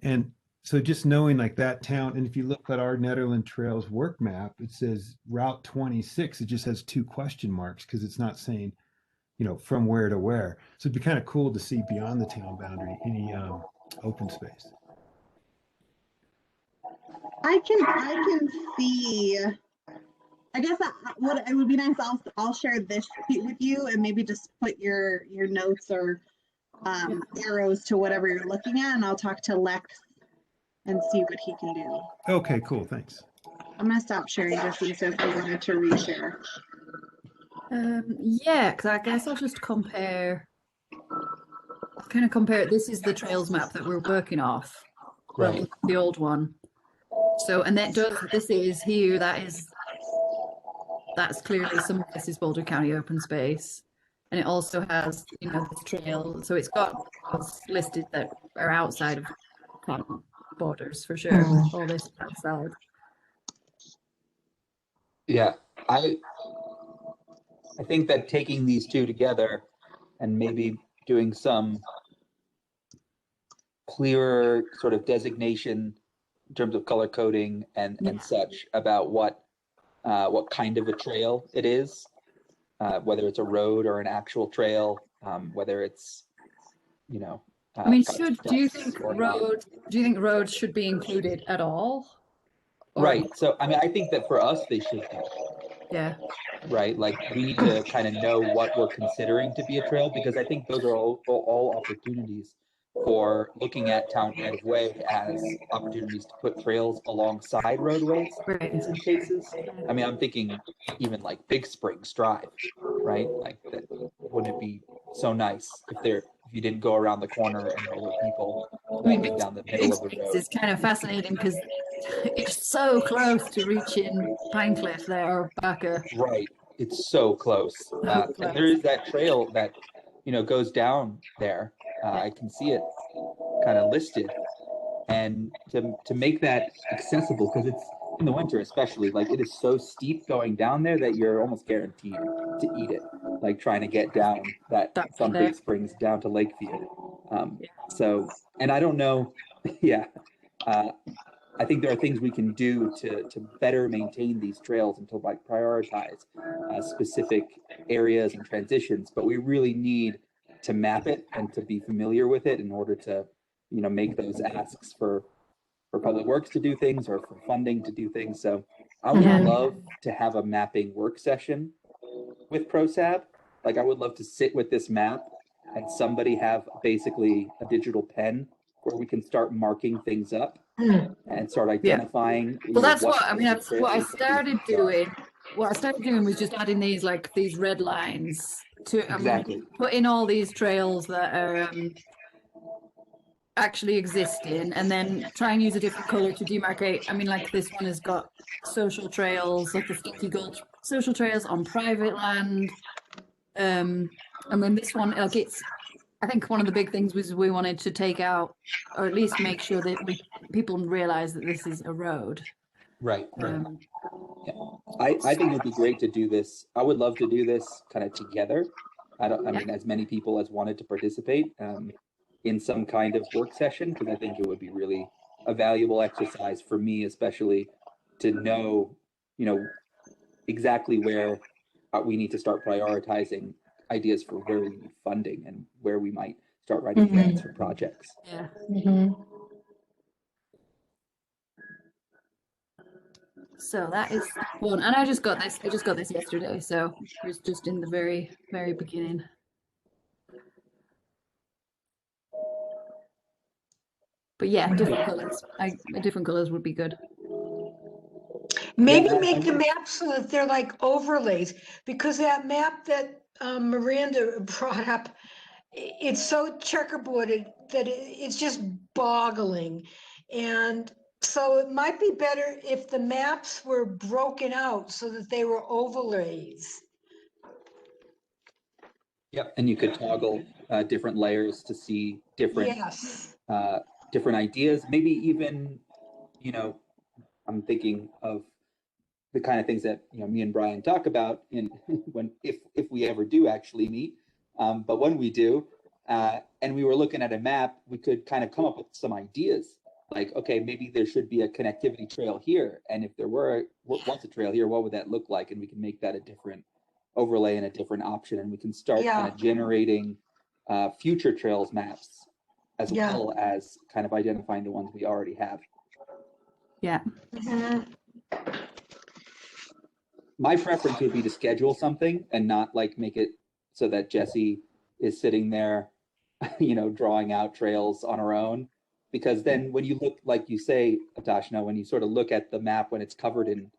And so just knowing like that town, and if you look at our Netherland Trails work map, it says Route 26, it just has 2 question marks because it's not saying, from where to where. So it'd be kind of cool to see beyond the town boundary, any open space. I can see, I guess what it would be nice, I'll share this sheet with you and maybe just put your notes or arrows to whatever you're looking at, and I'll talk to Lex and see what he can do. Okay, cool, thanks. I'm gonna stop sharing this, so if you wanted to reshare. Yeah, because I guess I'll just compare kind of compare, this is the trails map that we're working off. Well, Right. the old one. So, and that does, this is here, that's clearly some of this is Boulder County open space. And it also has, you know, this trail. So it's got what's listed that are outside of county borders for sure. All this outside. Yeah, I think that taking these two together and maybe doing some clearer sort of designation in terms of color coding and such about what kind of a trail it is, whether it's a road or an actual trail, whether it's, you know. I mean, do you think roads should be included at all? Or- Right. So, I mean, I think that for us, they should be. Yeah. Right. Like we need to kind of know what we're considering to be a trail, because I think those are all opportunities for looking at town right of way as opportunities to put trails alongside roadways in some cases. I mean, I'm thinking even like Big Springs Drive, right? Like that, wouldn't it be so nice if you didn't go around the corner and there were people walking down the middle of the road? It's kind of fascinating because it's so close to reaching Pinecliff there, or Baca. Right. It's so close. And there is that trail that, you know, goes down there. I can see it kind of listed. And to make that accessible, because it's in the winter especially, like it is so steep going down there that you're almost guaranteed to eat it, like trying to get down from Big Springs down to Lakeview. So, and I don't know, I think there are things we can do to better maintain these trails and to like prioritize specific areas and transitions, but we really need to map it and to be familiar with it in order to, you know, make those asks for public works to do things or for funding to do things. So I would love to have a mapping work session with ProSab. Like I would love to sit with this map and somebody have basically a digital pen where we can start marking things up and start identifying. Well, that's what I started doing. What I started doing was just adding these red lines to put in all these trails that are actually existing, and then try and use a different color to demarcate. I mean, like this one has got social trails, like the Stinky Gulch social trails on private land. And then this one, like I think one of the big things was we wanted to take out, or at least make sure that people realize that this is a road. Right. I think it would be great to do this. I would love to do this kind of together. I mean, as many people as wanted to participate in some kind of work session, because I think it would be really a valuable exercise for me, especially to know, you know, exactly where we need to start prioritizing ideas for where we need funding and where we might start writing grants for projects. Yeah. So that is one, and I just got this yesterday, so it was just in the very, very beginning. But yeah, different colors. Different colors would be good. Maybe make the map so that they're like overlays, because that map that Miranda brought up, it's so checkerboarded that it's just boggling. And so it might be better if the maps were broken out so that they were overlays. Yep, and you could toggle different layers to see different different ideas. Maybe even, you know, I'm thinking of the kind of things that, you know, me and Brian talk about if we ever do actually meet. But when we do, and we were looking at a map, we could kind of come up with some ideas. Like, okay, maybe there should be a connectivity trail here, and if there was a trail here, what would that look like? And we can make that a different overlay and a different option, and we can start kind of generating future trails maps as well as kind of identifying the ones we already have. Yeah. My preference would be to schedule something and not like make it so that Jessie is sitting there, you know, drawing out trails on her own. Because then when you look, like you say, Atashna, when you sort of look at the map when it's covered in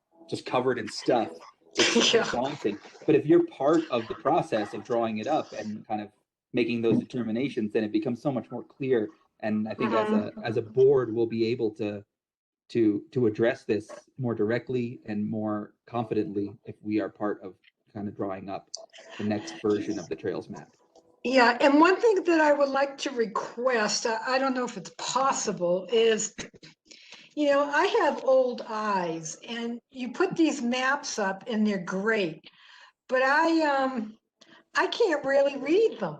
stuff, it's daunting. But if you're part of the process of drawing it up and kind of making those determinations, then it becomes so much more clear. And I think as a board, we'll be able to address this more directly and more confidently if we are part of kind of drawing up the next version of the trails map. Yeah, and one thing that I would like to request, I don't know if it's possible, is, you know, I have old eyes, and you put these maps up and they're great, but I can't really read them.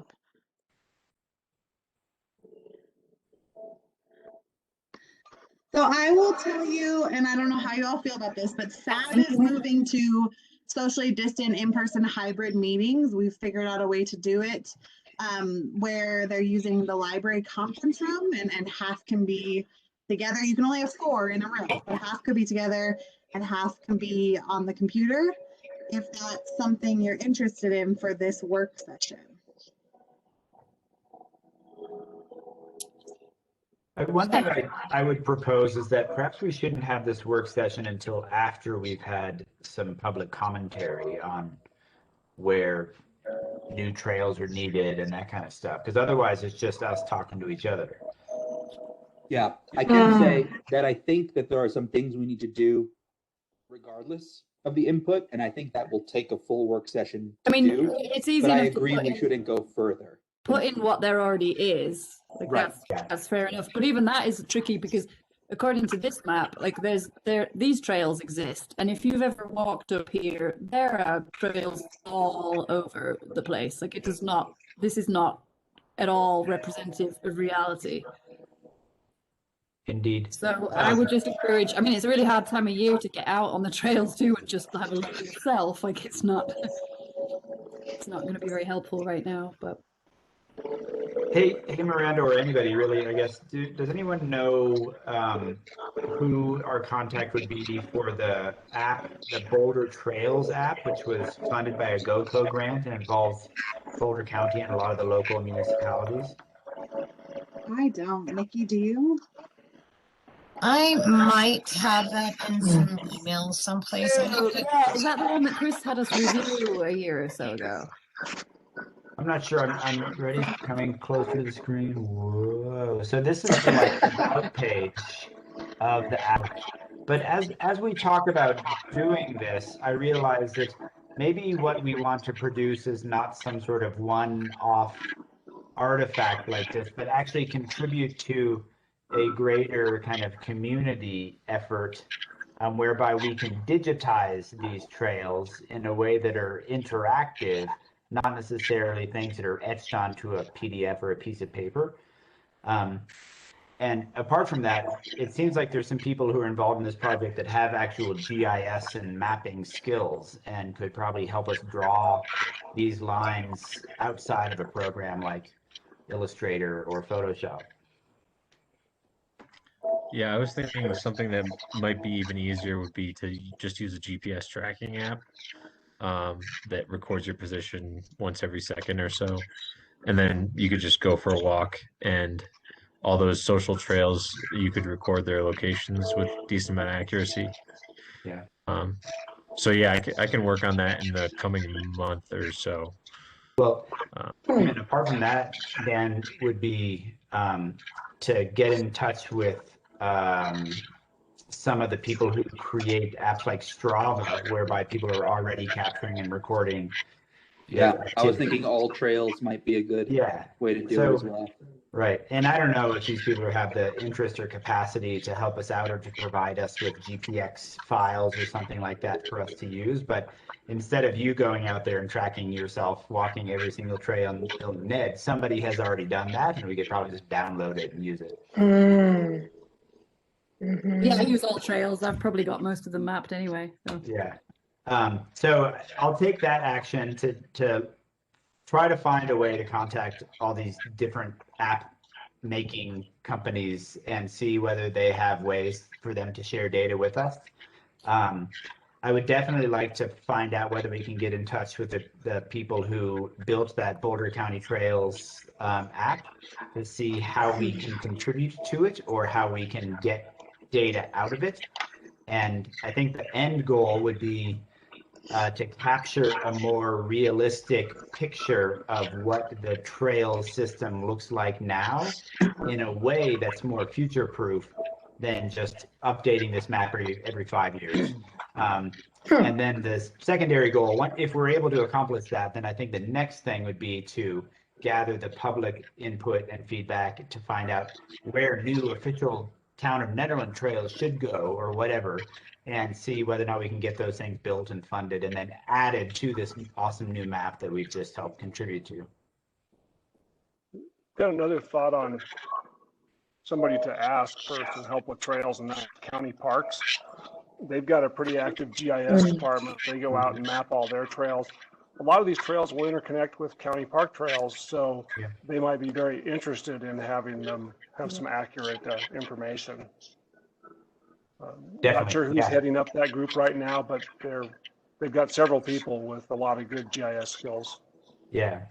So I will tell you, and I don't know how you all feel about this, but SAB is moving to socially distant in-person hybrid meetings. We've figured out a way to do it where they're using the library conference room and half can be together. You can only have 4 in a room, but half could be together and half can be on the computer if that's something you're interested in for this work session. One thing I would propose is that perhaps we shouldn't have this work session until after we've had some public commentary on where new trails are needed and that kind of stuff, because otherwise it's just us talking to each other. Yeah, I can say that I think that there are some things we need to do regardless of the input, and I think that will take a full work session to do. It's easy but I enough to agree put we in- shouldn't go further. put in what there already is. Like Right, that's fair enough. But even that is tricky because according to this map, like these trails exist. And if you've ever walked up here, there are trails all over the place. Like this is not at all representative of reality. Indeed. So I would just encourage, I mean, it's a really hard time of year to get out on the trails too and just have a look yourself. Like it's not going to be very helpful right now, but. Hey, Miranda, or anybody really, I guess, does anyone know who our contact would be for the app, the Boulder Trails app, which was funded by a GoCo grant and involves Boulder County and a lot of the local municipalities? I don't. Nikki, do you? I might have that in some emails someplace. Yeah, is that the one that Chris had us review a year or so ago? I'm not sure. I'm ready. Coming closer to the screen. Whoa! So this is the like about page of the app. But as we talk about doing this, I realize that maybe what we want to produce is not some sort of one-off artifact like this, but actually contribute to a greater kind of community effort whereby we can digitize these trails in a way that are interactive, not necessarily things that are etched onto a PDF or a piece of paper. And apart from that, it seems like there's some people who are involved in this project that have actual GIS and mapping skills and could probably help us draw these lines outside of a program like Illustrator or Photoshop. Yeah, I was thinking something that might be even easier would be to just use a GPS tracking app that records your position once every second or so. And then you could just go for a walk, and all those social trails, you could record their locations with decent amount of accuracy. Yeah. So yeah, I can work on that in the coming month or so. Well, and apart from that, Dan, would be to get in touch with some of the people who create apps like Strava, whereby people are already capturing and recording. Yeah, I was thinking all trails might be a good way to do it as well. Right. And I don't know if these people have the interest or capacity to help us out or to provide us with GPX files or something like that for us to use. But instead of you going out there and tracking yourself, walking every single trail on Ned, somebody has already done that, and we could probably just download it and use it. Yeah, I use all trails. I've probably got most of them mapped anyway. So. Yeah. So I'll take that action to try to find a way to contact all these different app making companies and see whether they have ways for them to share data with us. I would definitely like to find out whether we can get in touch with the people who built that Boulder County Trails app to see how we can contribute to it or how we can get data out of it. And I think the end goal would be to capture a more realistic picture of what the trail system looks like now in a way that's more future-proof than just updating this map every 5 years. And then the secondary goal, if we're able to accomplish that, then I think the next thing would be to gather the public input and feedback to find out where new official Town of Nederland trails should go or whatever, and see whether or not we can get those things built and funded and then added to this awesome new map that we've just helped contribute to. Got another thought on somebody to ask for some help with trails and that county parks. They've got a pretty active GIS department. They go out and map all their trails. A lot of these trails will interconnect with county park trails, so they might be very interested in having them have some accurate information. Not sure who's heading up that group right now, but they've got several people with a lot of good GIS skills. Yeah.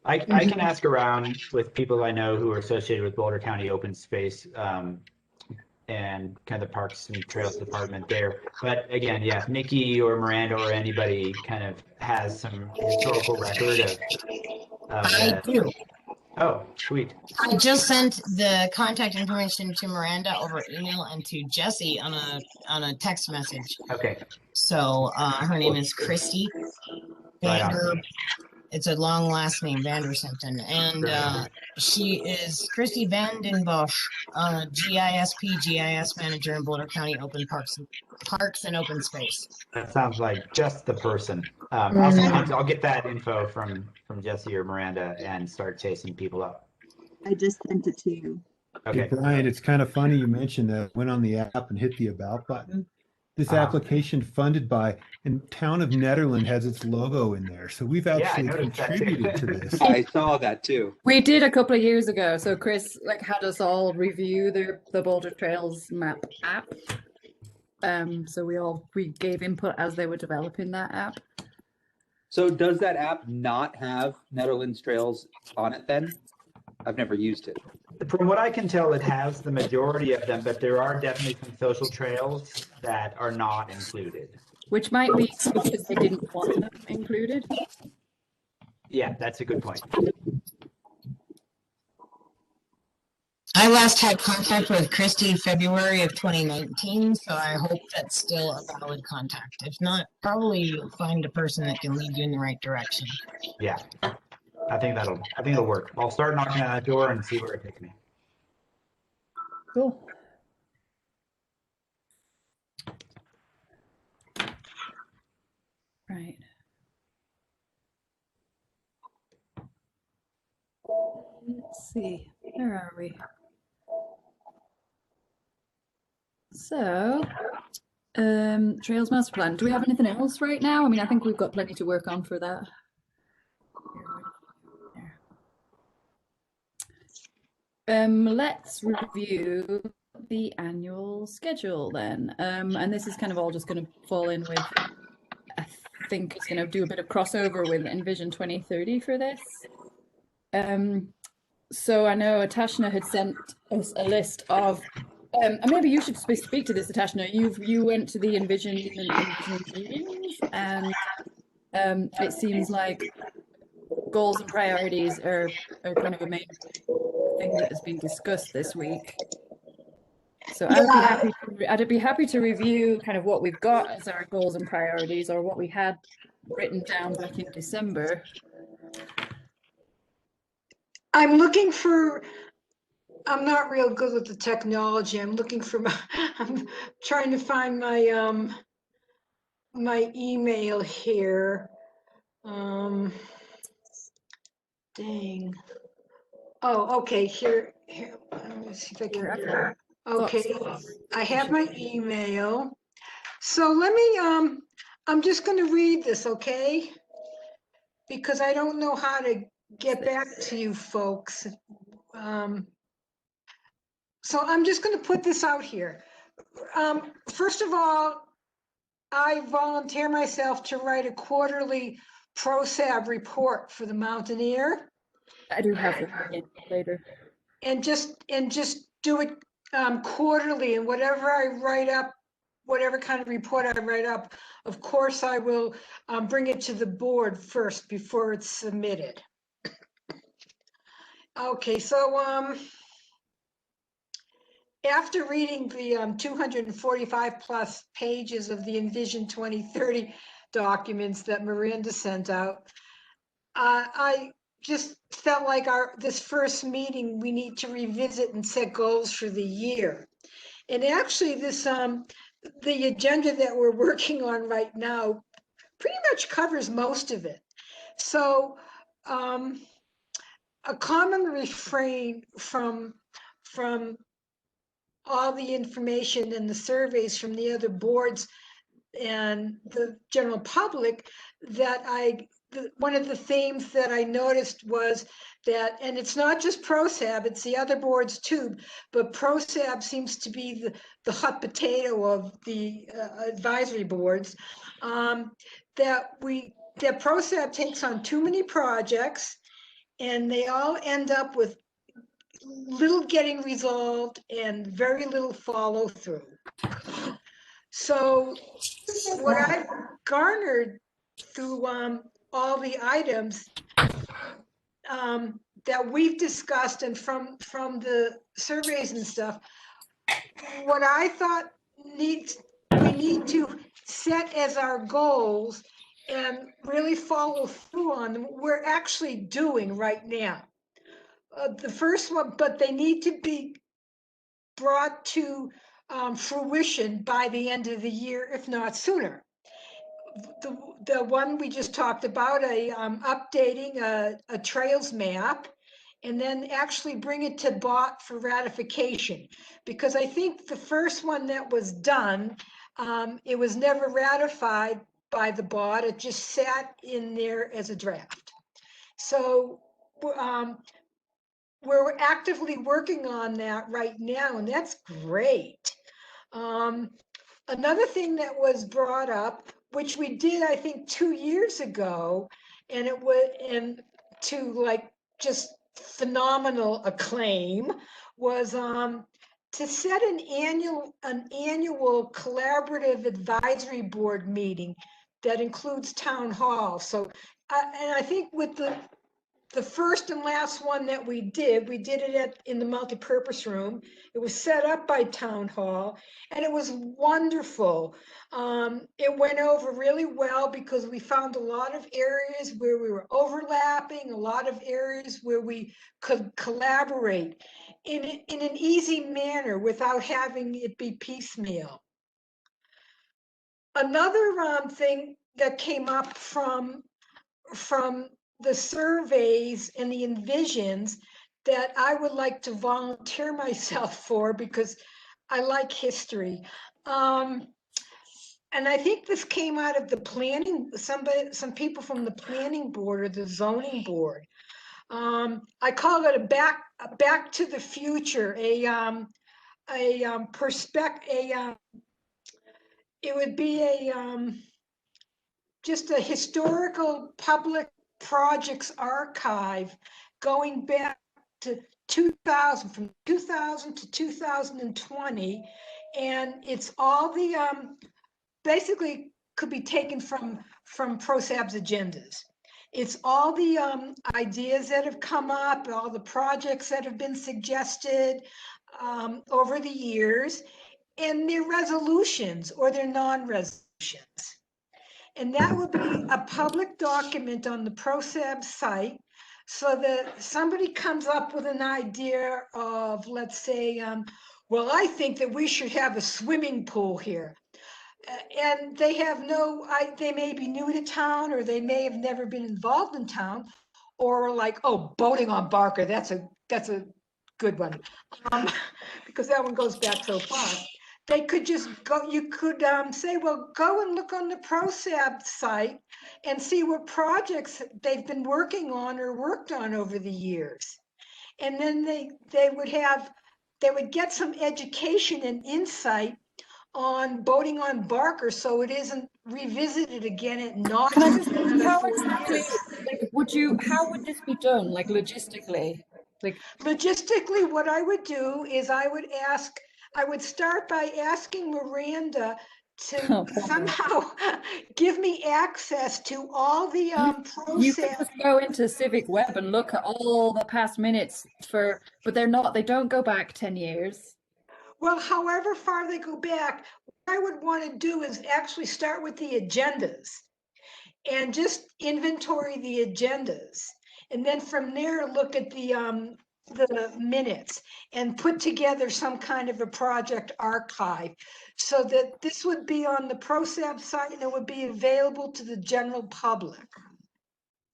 I can ask around with people I know who are associated with Boulder County Open Space and kind of the Parks and Trails Department there. But again, yeah, Nikki or Miranda or anybody kind of has some historical record of I do. Oh, sweet. I just sent the contact information to Miranda over email and to Jesse on a text message. Okay. So her name is Christy Vander. It's a long last name, Vander something, and she is Christy Vandenbosch, GIS manager in Boulder County Open Parks and Open Space. That sounds like just the person. I'll get that info from Jesse or Miranda and start chasing people up. I just sent it to you. Okay. Hey, Brian, it's kind of funny you mentioned that. Went on the app and hit the About button. This application funded by, and Town of Nederland has its logo in there. So we've actually contributed to this. I saw that too. We did a couple of years ago. So Chris had us all review the Boulder Trails map app. So we gave input as they were developing that app. So does that app not have Netherlands trails on it then? I've never used it. From what I can tell, it has the majority of them, but there are definitely some social trails that are not included. Which might be because they didn't want them included. Yeah, that's a good point. I last had contact with Christy in February of 2019, so I hope that's still a valid contact. If not, probably find a person that can lead you in the right direction. Yeah. I think it'll work. I'll start knocking on that door and see where it takes me. Cool. Right. Let's see. Where are we? So, Trails Master Plan. Do we have anything else right now? I mean, I think we've got plenty to work on for that. Let's review the annual schedule then. And this is kind of all just going to fall in with, I think it's going to do a bit of crossover with Envision 2030 for this. So I know Atashna had sent us a list of, and maybe you should speak to this, Atashna. You went to the Envision meetings, and it seems like goals and priorities are kind of a main thing that has been discussed this week. So I'd be happy to review kind of what we've got as our goals and priorities, or what we had written down back in December. I'm looking for, I'm not real good with the technology. I'm looking for I'm trying to find my my email here. Dang. Oh, okay, here. Let me see if I can. Okay, I have my email. So let me, I'm just going to read this, okay? Because I don't know how to get back to you folks. So I'm just going to put this out here. First of all, I volunteer myself to write a quarterly ProSab report for the Mountaineer. I do have it later. And just do it quarterly, and whatever I write up whatever kind of report I write up, of course, I will bring it to the board first before it's submitted. Okay, so after reading the 245 plus pages of the Envision 2030 documents that Miranda sent out, I just felt like this first meeting, we need to revisit and set goals for the year. And actually this, the agenda that we're working on right now pretty much covers most of it. So a common refrain from all the information and the surveys from the other boards and the general public that one of the themes that I noticed was that, and it's not just ProSab, it's the other boards too, but ProSab seems to be the hot potato of the advisory boards, that ProSab takes on too many projects and they all end up with little getting resolved and very little follow through. So what I've garnered through all the items that we've discussed and from the surveys and stuff, what I thought we need to set as our goals and really follow through on them, we're actually doing right now. The first one, but they need to be brought to fruition by the end of the year, if not sooner. The one we just talked about, updating a trails map, and then actually bring it to BOT for ratification. Because I think the first one that was done, it was never ratified by the BOT, it just sat in there as a draft. So we're actively working on that right now, and that's great. Another thing that was brought up, which we did, I think, 2 years ago, and it was, and to like just phenomenal acclaim, was to set an annual collaborative advisory board meeting that includes town hall. So, and I think with the first and last one that we did it in the multipurpose room. It was set up by Town Hall and it was wonderful. It went over really well because we found a lot of areas where we were overlapping, a lot of areas where we could collaborate in an easy manner without having it be piecemeal. Another thing that came up from the surveys and the envisions that I would like to volunteer myself for because I like history. And I think this came out of the planning, some people from the planning board or the zoning board. I call it a back to the future, it would be just a historical public projects archive going back to 2000, from 2000 to 2020. And it's all the, basically could be taken from ProSab's agendas. It's all the ideas that have come up, all the projects that have been suggested over the years, and their resolutions or their non-resolutions. And that would be a public document on the ProSab site so that somebody comes up with an idea of, let's say, well, I think that we should have a swimming pool here. And they have they may be new to town or they may have never been involved in town, or like, oh, boating on Barker, that's a good one, because that one goes back so far. They could just go, you could say, well, go and look on the ProSab site and see what projects they've been working on or worked on over the years. And then they would get some education and insight on boating on Barker so it isn't revisited again at naught. Can I just ask, how exactly, like, how would this be done, like logistically? Like logistically, what I would do is I would start by asking Miranda Oh, to poor somehow give me access to all the You can process. just go into Civic Web and look at all the past minutes but they don't go back 10 years. Well, however far they go back, what I would want to do is actually start with the agendas and just inventory the agendas. And then from there, look at the minutes and put together some kind of a project archive so that this would be on the ProSab site and it would be available to the general public.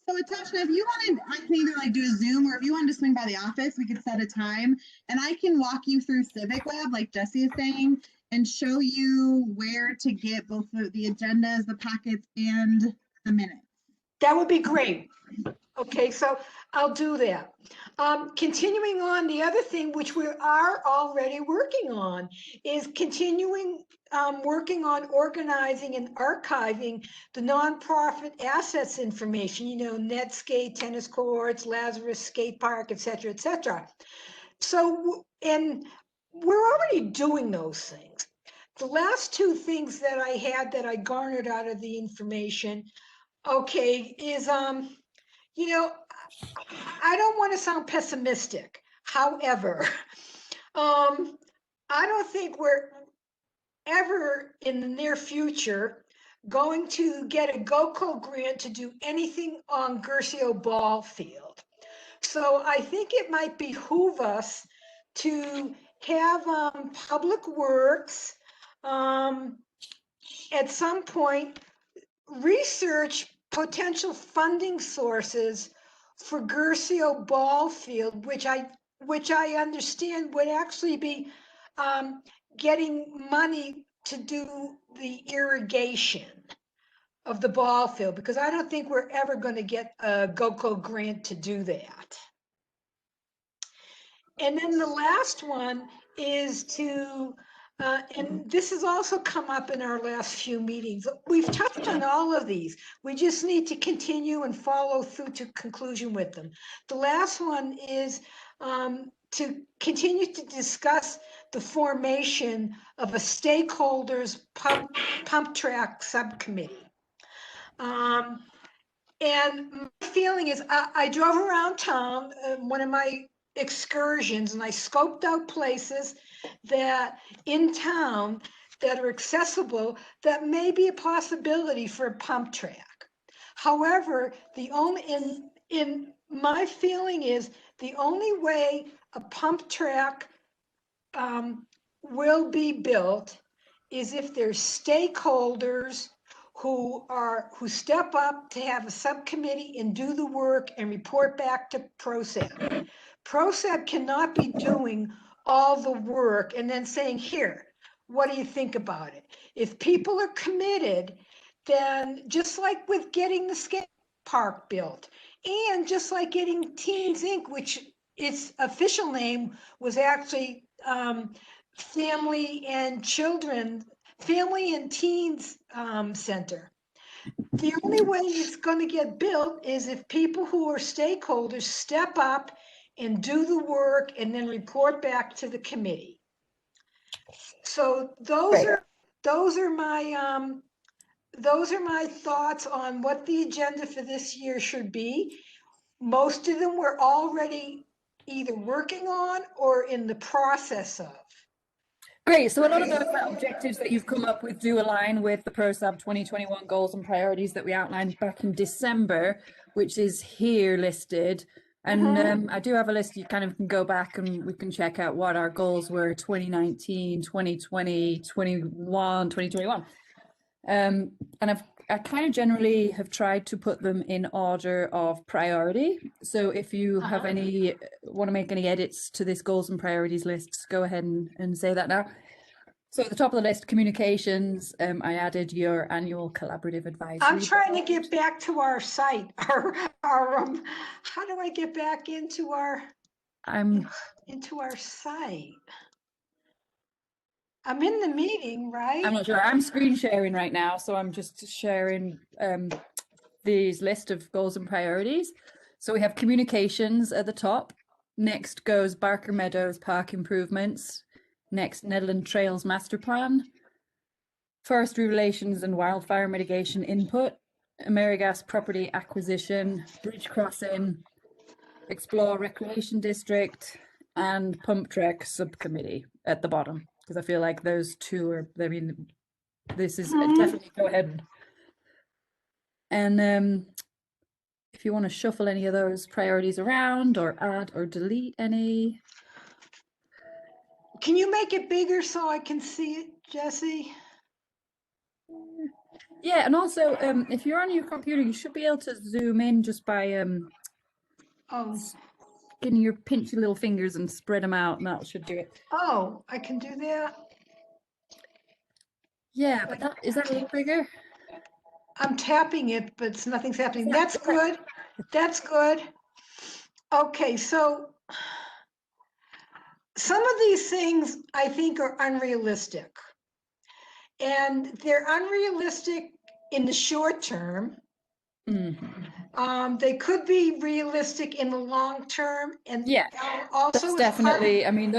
So Natasha, if you wanted, I can either like do a Zoom, or if you wanted to swing by the office, we could set a time and I can walk you through Civic Lab, like Jesse is saying, and show you where to get both the agendas, the packets, and the minutes. That would be great. Okay, so I'll do that. Continuing on, the other thing which we are already working on is continuing working on organizing and archiving the nonprofit assets information, you know, Netscape, tennis courts, Lazarus Skate Park, et cetera, So, and we're already doing those things. The last two things that I had that I garnered out of the information, okay, is, you know, I don't want to sound pessimistic. However, I don't think we're ever in the near future going to get a GOCO grant to do anything on Gercio Ball Field. So I think it might behoove us to have Public Works at some point research potential funding sources for Gercio Ball Field, which I understand would actually be getting money to do the irrigation of the ball field, because I don't think we're ever going to get a GOCO grant to do that. And then the last one is to, and this has also come up in our last few meetings. We've touched on all of these. We just need to continue and follow through to conclusion with them. The last one is to continue to discuss the formation of a stakeholders pump track subcommittee. And my feeling is I drove around town, one of my excursions, and I scoped out places that in town that are accessible that may be a possibility for a pump track. However, the only in my feeling is the only way a pump track will be built is if there's stakeholders who step up to have a subcommittee and do the work and report back to ProSab. ProSab cannot be doing all the work and then saying, here, what do you think about it? If people are committed, then just like with getting the skate park built, and just like getting Teens Inc., which its official name was actually Family and Teens Center. The only way it's going to get built is if people who are stakeholders step up and do the work and then report back to the committee. So those are my thoughts on what the agenda for this year should be. Most of them we're already either working on or in the process of. Great. So a lot of those objectives that you've come up with do align with the ProSab 2021 goals and priorities that we outlined back in December, which is here listed. And I do have a list. You kind of can go back and we can check out what our goals were 2019, 2020, 21, 2021. And I kind of generally have tried to put them in order of priority. So if you have want to make any edits to this goals and priorities list, go ahead and say that now. So at the top of the list, communications, I added your annual collaborative advisory. I'm trying to get back to our site. Our how do I get back into our site? I'm in the meeting, right? I'm not sure. I'm screen sharing right now, so I'm just sharing these list of goals and priorities. So we have communications at the top. Next goes Barker Meadows Park improvements. Next, Netherland Trails Master Plan. forestry relations and wildfire mitigation input, AmeriGas property acquisition, bridge crossing, explore recreation district, and pump track subcommittee at the bottom, because I feel like those two are, I mean, this is definitely go ahead. And if you want to shuffle any of those priorities around or add or delete any. Can you make it bigger so I can see it, Jesse? Yeah, and also if you're on your computer, you should be able to zoom in just by getting your pinch your little fingers and spread them out, and that should do it. Oh, I can do that. Yeah, but that is that a little bigger? I'm tapping it, but nothing's happening. That's good. That's good. Okay, so some of these things I think are unrealistic. And they're unrealistic in the short term. They could be realistic in the long term, and Yeah, also that's definitely. I mean,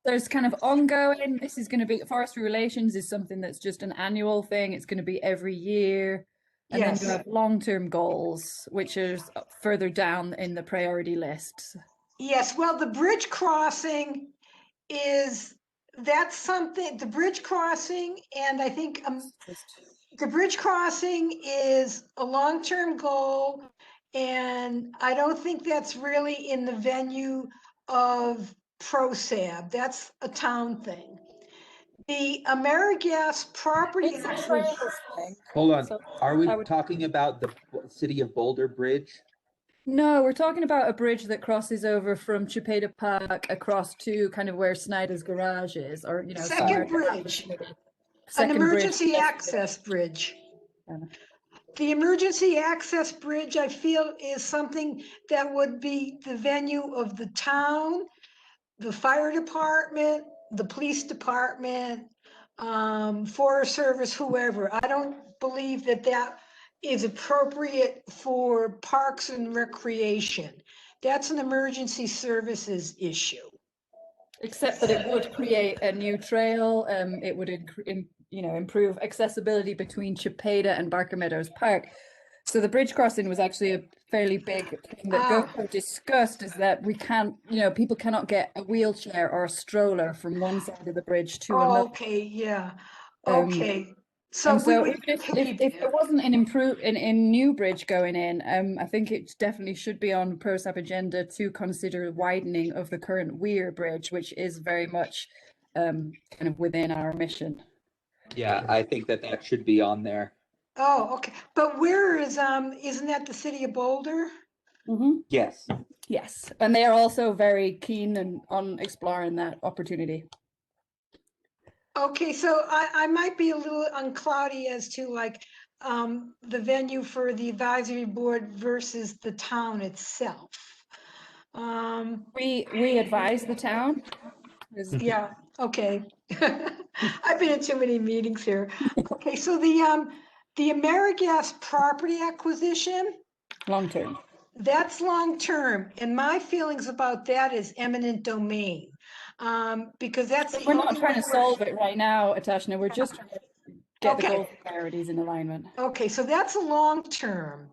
there's kind of ongoing. This is going to be forestry relations is something that's just an annual thing. It's going to be every year, and then you have long-term goals, which is further down in the priority list. Yes, well, the bridge crossing that's something. The bridge crossing, and I think the bridge crossing is a long-term goal, and I don't think that's really in the venue of ProSab. That's a town thing. The AmeriGas property. Hold on. Are we talking about the City of Boulder Bridge? No, we're talking about a bridge that crosses over from Chipeta Park across to kind of where Snyder's Garage is, or Second bridge. An emergency access bridge. The emergency access bridge, I feel, is something that would be the venue of the town, the fire department, the police department, Forest Service, whoever. I don't believe that is appropriate for Parks and Recreation. That's an emergency services issue. Except that it would create a new trail. It would improve accessibility between Chipeta and Barker Meadows Park. So the bridge crossing was actually a fairly big thing that GoPro discussed, is that we can't, people cannot get a wheelchair or a stroller from one side of the bridge to another. Okay, yeah. Okay. So even if it wasn't an new bridge going in, I think it definitely should be on ProSap agenda to consider widening of the current Weir Bridge, which is very much kind of within our mission. Yeah, I think that should be on there. Oh, okay. But where isn't that the City of Boulder? Yes. Yes, and they are also very keen on exploring that opportunity. Okay, so I might be a little uncloudy as to the venue for the advisory board versus the town itself. We advise the town. Yeah, okay. I've been in too many meetings here. Okay, so the AmeriGas property acquisition. Long term. That's long term, and my feelings about that is eminent domain. Because that's we're not trying to solve it right now, Atashna. We're just trying to get the goal priorities in alignment. Okay, so that's a long term.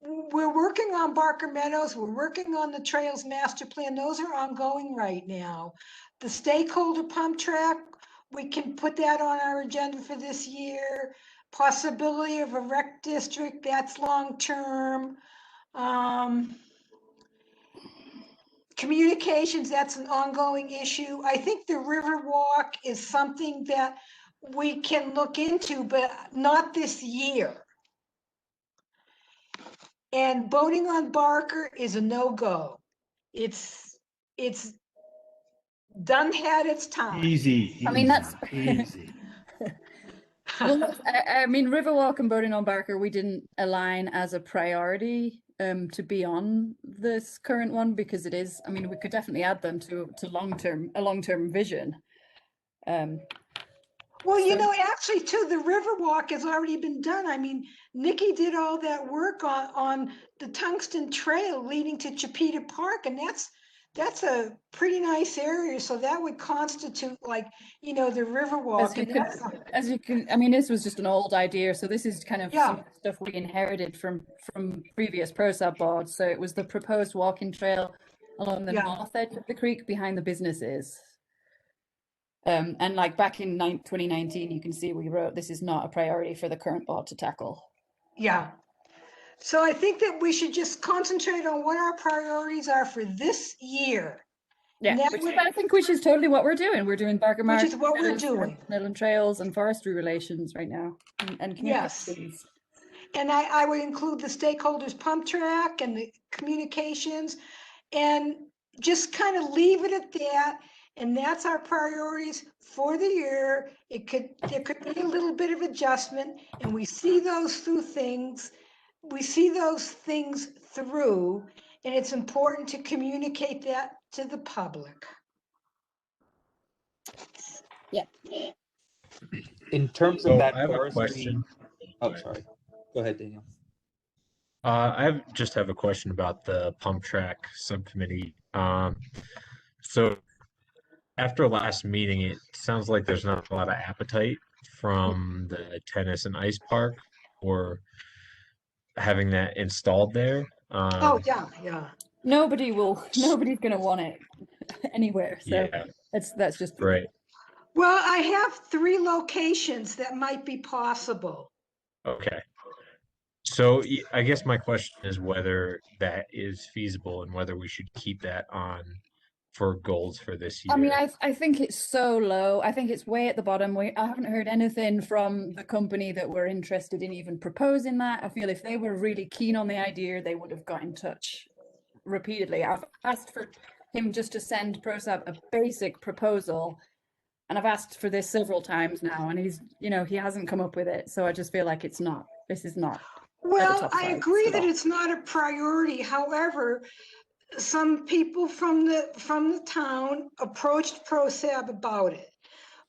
We're working on Barker Meadows. We're working on the Trails Master Plan. Those are ongoing right now. The stakeholder pump track, we can put that on our agenda for this year. Possibility of a rec district, that's long term. Communications, that's an ongoing issue. I think the Riverwalk is something that we can look into, but not this year. And boating on Barker is a no-go. It's done had its time. Easy. I mean, that's easy. Well, I mean, Riverwalk and boating on Barker, we didn't align as a priority to be on this current one, because it is, I mean, we could definitely add them to a long-term vision. Well, actually too, the Riverwalk has already been done. I mean, Nikki did all that work on the Tungsten Trail leading to Chipeta Park, and that's a pretty nice area. So that would constitute like, you know, the Riverwalk. And that's, As you can, I mean, this was just an old idea. So this is kind of Yeah. some stuff we inherited from previous ProSab boards. So it was the proposed walking trail along the Yeah. north edge of the creek behind the businesses. And like back in 2019, you can see we wrote, this is not a priority for the current board to tackle. yeah. So I think that we should just concentrate on what our priorities are for this year. Yeah, That which would- I think which is totally what we're doing. We're doing Barker Which Mark, is what we're doing. Netherland Trails and forestry relations right now, and Yes. communications. And I would include the stakeholders pump track and the communications and just kind of leave it at that. And that's our priorities for the year. There could be a little bit of adjustment, and we see those things through, and it's important to communicate that to the public. In terms So of that I have a forestry. question. Oh, sorry. Go ahead, Daniel. Just have a question about the pump track subcommittee. So after last meeting, it sounds like there's not a lot of appetite from the tennis and ice park for having that installed there. Oh, yeah. Nobody's gonna want it anywhere. So Yeah, that's just right. Well, I have 3 locations that might be possible. Okay. So I guess my question is whether that is feasible and whether we should keep that on for goals for this year. I mean, I think it's so low. I think it's way at the bottom. I haven't heard anything from the company that were interested in even proposing that. I feel if they were really keen on the idea, they would have got in touch repeatedly. I've asked for him just to send ProSab a basic proposal, and I've asked for this several times now, and he hasn't come up with it. So I just feel like this is not. Well, top I five agree at that all. it's not a priority. However, some people from the town approached ProSab about it.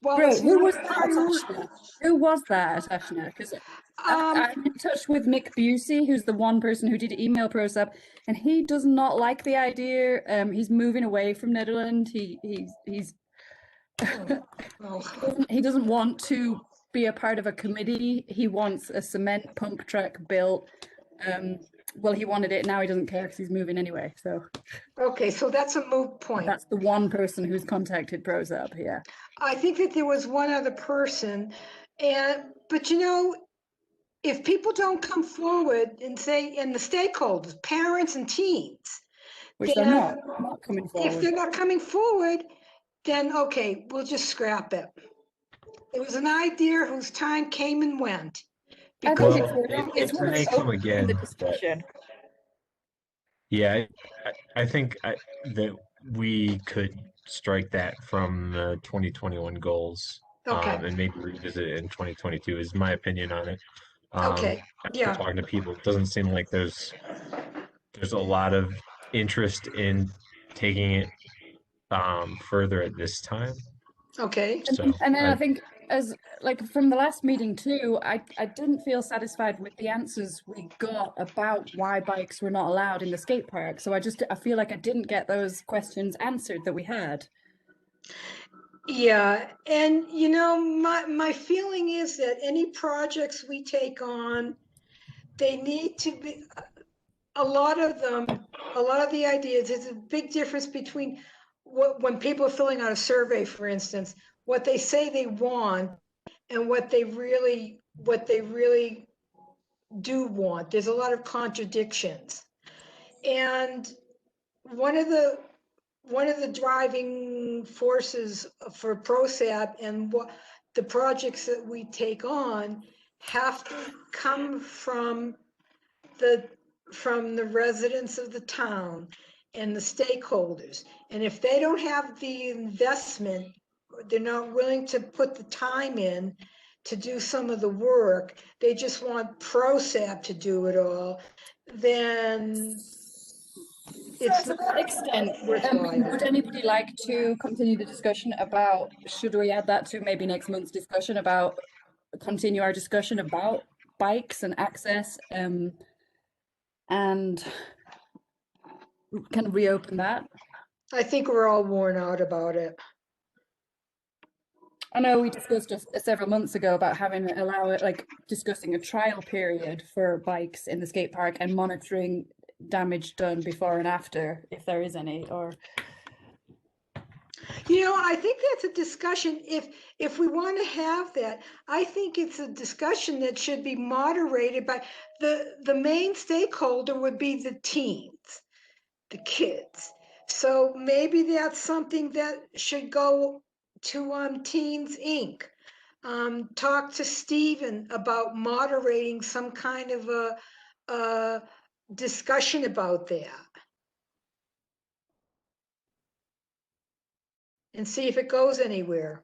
Well, Bro, it's who not was a that, priority. Atashna? Who was that, Atashna? Because I'm in touch with Nick Busey, who's the one person who did email ProSab, and he does not like the idea. He's moving away from Netherland. He's Oh, he doesn't want to be a part of a committee. He wants a cement pump track built. Well, he wanted it. Now he doesn't care because he's moving anyway. So okay, so that's a moot point. that's the one person who's contacted ProSab. Yeah. I think that there was one other person, but if people don't come forward and say, and the stakeholders, parents and teens, Which they're then not coming if forward. they're not coming forward, then okay, we'll just scrap it. It was an idea whose time came and went. I think Well, it's it worth may come opening again, the but- discussion. Yeah, I think that we could strike that from the 2021 goals, Okay. and maybe revisit it in 2022 is my opinion on it. Okay, After yeah. talking to people, it doesn't seem like there's a lot of interest in taking it further at this time. Okay. So And then I I- think as like from the last meeting too, I didn't feel satisfied with the answers we got about why bikes were not allowed in the skate park. So I feel like I didn't get those questions answered that we had. Yeah, and my feeling is that any projects we take on, they need to be, a lot of the ideas, there's a big difference between when people are filling out a survey, for instance, what they say they want and what they really do want. There's a lot of contradictions. And one of the driving forces for ProSab and what the projects that we take on have to come from the residents of the town and the stakeholders. And if they don't have the investment, they're not willing to put the time in to do some of the work, they just want ProSab to do it all, then it's To that extent, worthwhile. would anybody like to continue the discussion about, should we add that to maybe next month's discussion about, continue our discussion about bikes and access, and kind of reopen that? I think we're all worn out about it. I know we discussed several months ago about discussing a trial period for bikes in the skate park and monitoring damage done before and after, if there is any, or. I think that's a discussion. If we want to have that, I think it's a discussion that should be moderated by the main stakeholder would be the teens, the kids. So maybe that's something that should go to Teens Inc. Talk to Stephen about moderating some kind of a discussion about that. And see if it goes anywhere.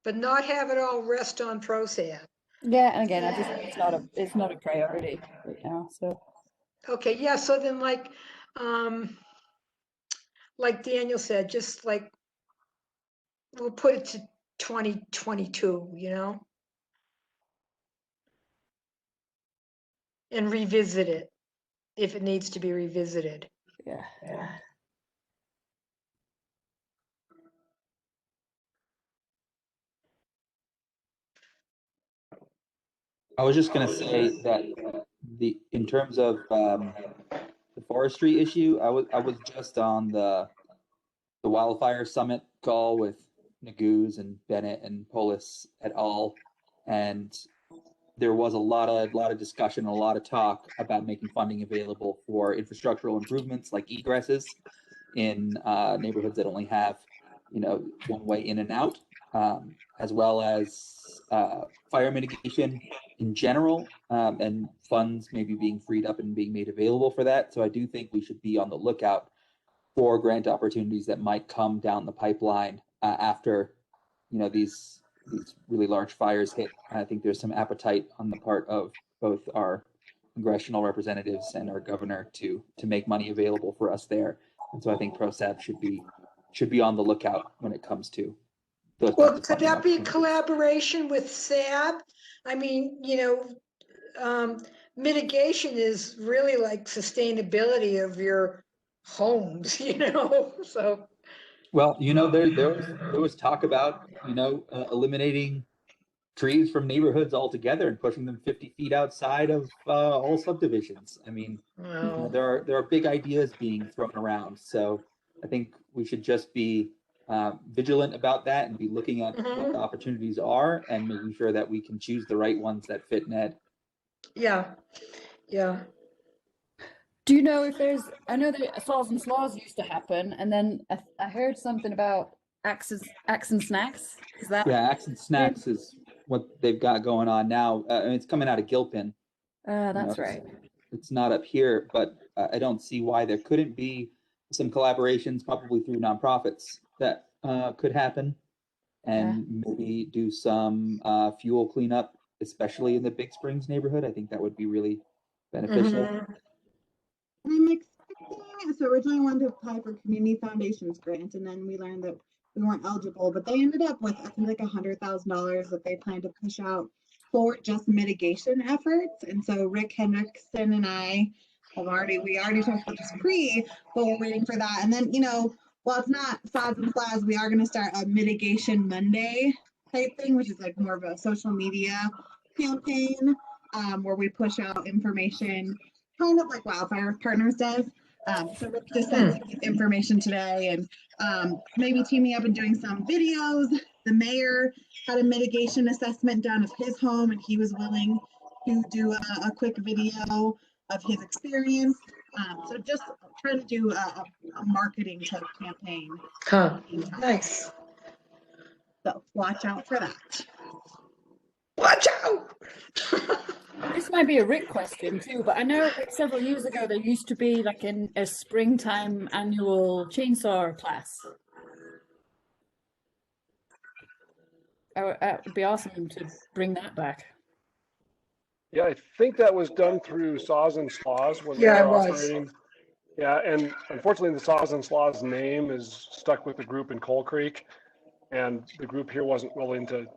But not have it all rest on ProSab. Yeah, and again, I just think it's not a priority right now. So Okay, yeah, so then like Daniel said, just like we'll put it to 2022, and revisit it if it needs to be revisited. yeah. I was just going to say that in terms of the forestry issue, I was just on the wildfire summit call with Naguz and Bennett and Polis et al. And there was a lot of discussion, a lot of talk about making funding available for infrastructural improvements like egresses in neighborhoods that only have, one way in and out, as well as fire mitigation in general, and funds maybe being freed up and being made available for that. So I do think we should be on the lookout for grant opportunities that might come down the pipeline after, these really large fires hit. I think there's some appetite on the part of both our congressional representatives and our governor to make money available for us there. And so I think ProSab should be on the lookout when it comes to those. Well, could that be a collaboration with SAB? I mean, mitigation is really like sustainability of your homes, so. Well, there was talk about, eliminating trees from neighborhoods altogether and pushing them 50 feet outside of all subdivisions. I mean, Wow. there are big ideas being thrown around. So I think we should just be vigilant about that and be looking at what the opportunities are and making sure that we can choose the right ones that fit Ned. Yeah. Do you know if I know that Saws and Slaws used to happen, and then I heard something about Axe and Snacks. Is that? Yeah, Axe and Snacks is what they've got going on now. It's coming out of Gilpin. That's right. It's not up here, but I don't see why there couldn't be some collaborations, probably through nonprofits, that could happen, and maybe do some fuel cleanup, especially in the Big Springs neighborhood. I think that would be really beneficial. I'm expecting, so originally I wanted to apply for Community Foundations grant, and then we learned that we weren't eligible, but they ended up with, I think, like $100,000 that they plan to push out for just mitigation efforts. And so Rick Hendrickson and I we already talked about this but we're waiting for that. And then, while it's not Saws and Slaws, we are going to start a Mitigation Monday type thing, which is like more of a social media campaign, where we push out information, kind of like Wildfire Partners does. So Rick just sent information today, and maybe teaming up and doing some videos. The mayor had a mitigation assessment done of his home, and he was willing to do a quick video of his experience. So just trying to do a marketing type campaign. Nice. So watch out for that. Watch out. This might be a Rick question too, but I know like several years ago there used to be like a springtime annual chainsaw class. It would be awesome to bring that back. Yeah, I think that was done through Saws and Slaws when they Yeah, were it was. operating. Yeah, and unfortunately the Saws and Slaws name is stuck with the group in Coal Creek, and the group here wasn't willing to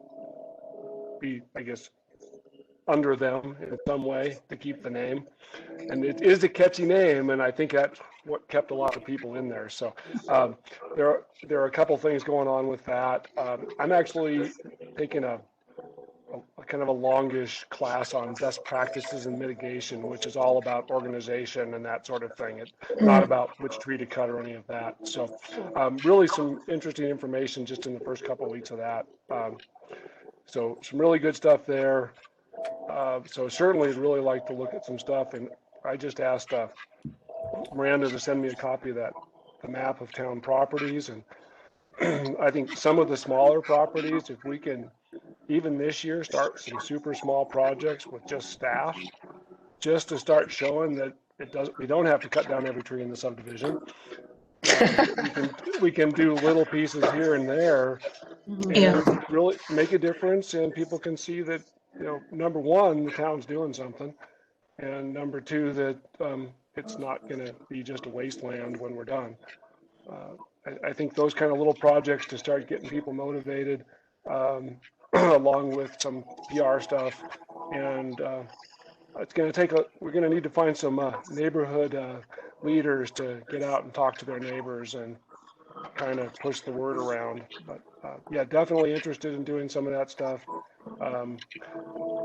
be, I guess, under them in some way to keep the name. And it is a catchy name, and I think that's what kept a lot of people in there. So there are a couple things going on with that. I'm actually taking a kind of a longish class on best practices and mitigation, which is all about organization and that sort of thing. It's not about which tree to cut or any of that. So really some interesting information just in the first couple of weeks of that. So some really good stuff there. So certainly I'd really like to look at some stuff, and I just asked Miranda to send me a copy of the map of town properties, and I think some of the smaller properties, if we can even this year start some super small projects with just staff, just to start showing that we don't have to cut down every tree in the subdivision. We can do little pieces here and there and really make a difference, and people can see that, number one, the town's doing something, and number two, that it's not going to be just a wasteland when we're done. I think those kind of little projects to start getting people motivated, along with some PR stuff, and it's going to take we're going to need to find some neighborhood leaders to get out and talk to their neighbors and kind of push the word around. But yeah, definitely interested in doing some of that stuff.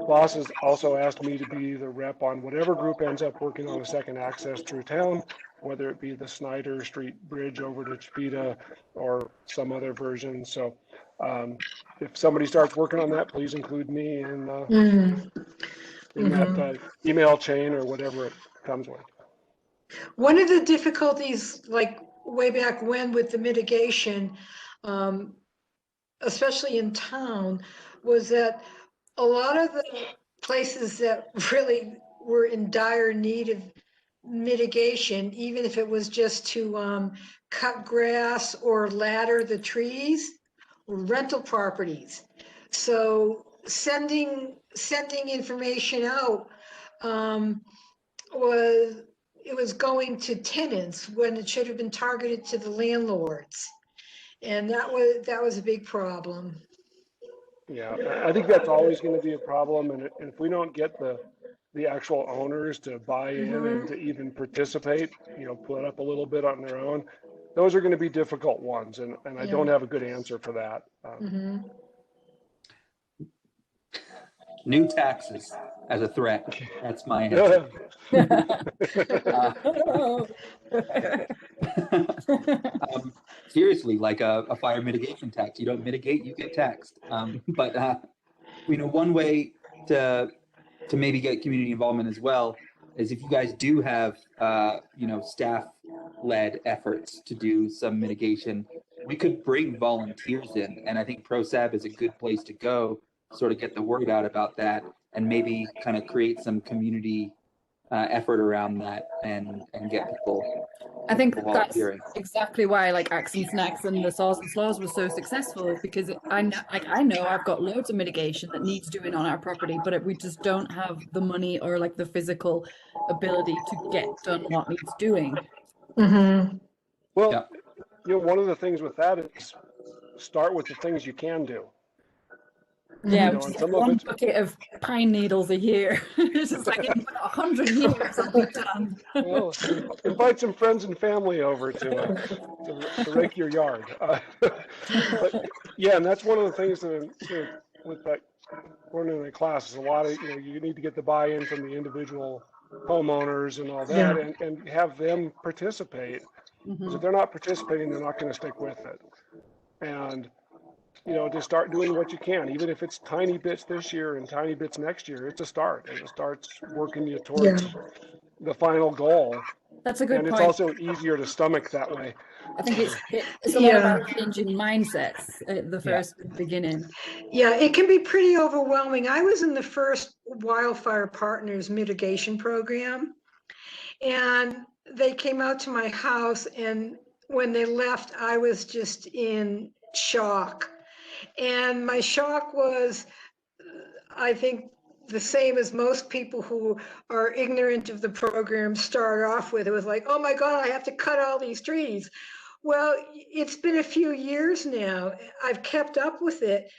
Boss has also asked me to be the rep on whatever group ends up working on a second access through town, whether it be the Snyder Street Bridge over to Chipeta or some other version. So if somebody starts working on that, please include me in that email chain or whatever it comes with. One of the difficulties, like way back when with the mitigation, especially in town, was that a lot of the places that really were in dire need of mitigation, even if it was just to cut grass or ladder the trees, were rental properties. So sending information out was going to tenants when it should have been targeted to the landlords, and that was a big problem. Yeah, I think that's always going to be a problem, and if we don't get the actual owners to buy in and to even participate, put up a little bit on their own, those are going to be difficult ones, and I don't have a good answer for that. New taxes as a threat. That's my answer. Seriously, like a fire mitigation tax. You don't mitigate, you get taxed. But one way to maybe get community involvement as well is if you guys do have staff-led efforts to do some mitigation, we could bring volunteers in, and I think ProSab is a good place to go, sort of get the word out about that, and maybe kind of create some community effort around that and get people. I think that's exactly why like Axe and Snacks and the Saws and Slaws was so successful, because I know I've got loads of mitigation that needs doing on our property, but we just don't have the money or like the physical ability to get done what needs doing. Well, one of the things with that is start with the things you can do. Yeah, one bucket of pine needles a year. It's just like in 100 years I'll be done. Well, invite some friends and family over to rake your yard. But yeah, and that's one of the things that with that learning in the class is a lot of you need to get the buy-in from the individual homeowners and all that, and have them participate. Because if they're not participating, they're not going to stick with it. And to start doing what you can, even if it's tiny bits this year and tiny bits next year, it's a start, and it starts working you towards the final goal. That's a good point. And it's also easier to stomach that way. I think it's a lot about changing mindsets at the first beginning. Yeah, it can be pretty overwhelming. I was in the first Wildfire Partners mitigation program, and they came out to my house, and when they left, I was just in shock. And my shock was, I think, the same as most people who are ignorant of the program start off with. It was like, oh my God, I have to cut all these trees. Well, it's been a few years now. I've kept up with it,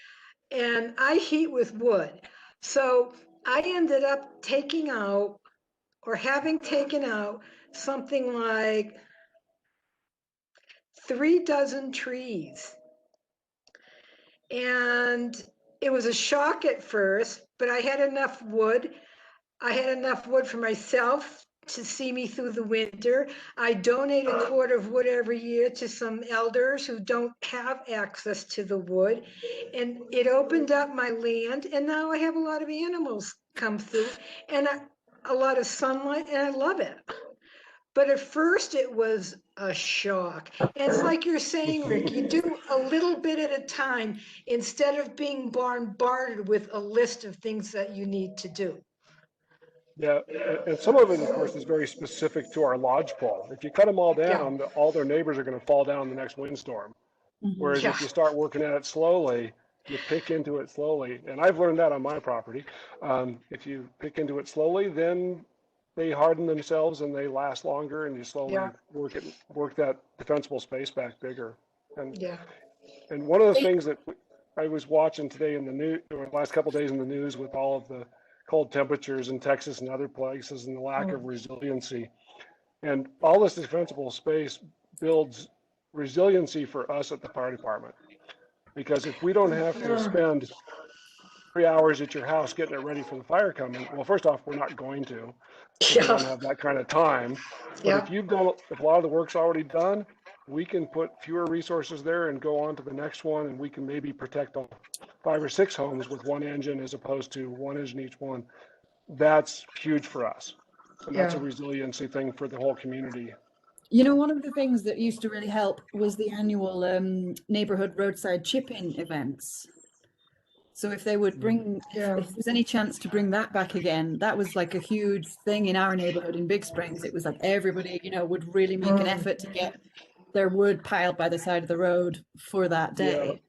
and I heat with wood. So I ended up taking out or having taken out something like 36 trees. And it was a shock at first, but I had enough wood. I had enough wood for myself to see me through the winter. I donate a cord of wood every year to some elders who don't have access to the wood. And it opened up my land, and now I have a lot of animals come through and a lot of sunlight, and I love it. But at first it was a shock. And it's like you're saying, Rick, you do a little bit at a time instead of being bombarded with a list of things that you need to do. Yeah, and some of it, of course, is very specific to our lodgepole. If you cut them all down, all their neighbors are going to fall down the next windstorm. Whereas if you start working at it slowly, you pick into it slowly. And I've learned that on my property. If you pick into it slowly, then they harden themselves and they last longer, and you slowly work that defensible space back bigger. And and one of the things that I was watching today in the news, or the last couple of days in the news, with all of the cold temperatures in Texas and other places and the lack of resiliency, and all this defensible space builds resiliency for us at the fire department. Because if we don't have to spend 3 hours at your house getting it ready for the fire coming, well, first off, we're not going to. We don't have that kind of time. But if a lot of the work's already done, we can put fewer resources there and go on to the next one, and we can maybe protect all 5 or 6 homes with one engine as opposed to one engine each one. That's huge for us. And that's a resiliency thing for the whole community. You know, one of the things that used to really help was the annual neighborhood roadside chip-in events. So if they would bring, if there's any chance to bring that back again, that was like a huge thing in our neighborhood in Big Springs. It was like everybody, you know, would really make an effort to get their wood piled by the side of the road for that day.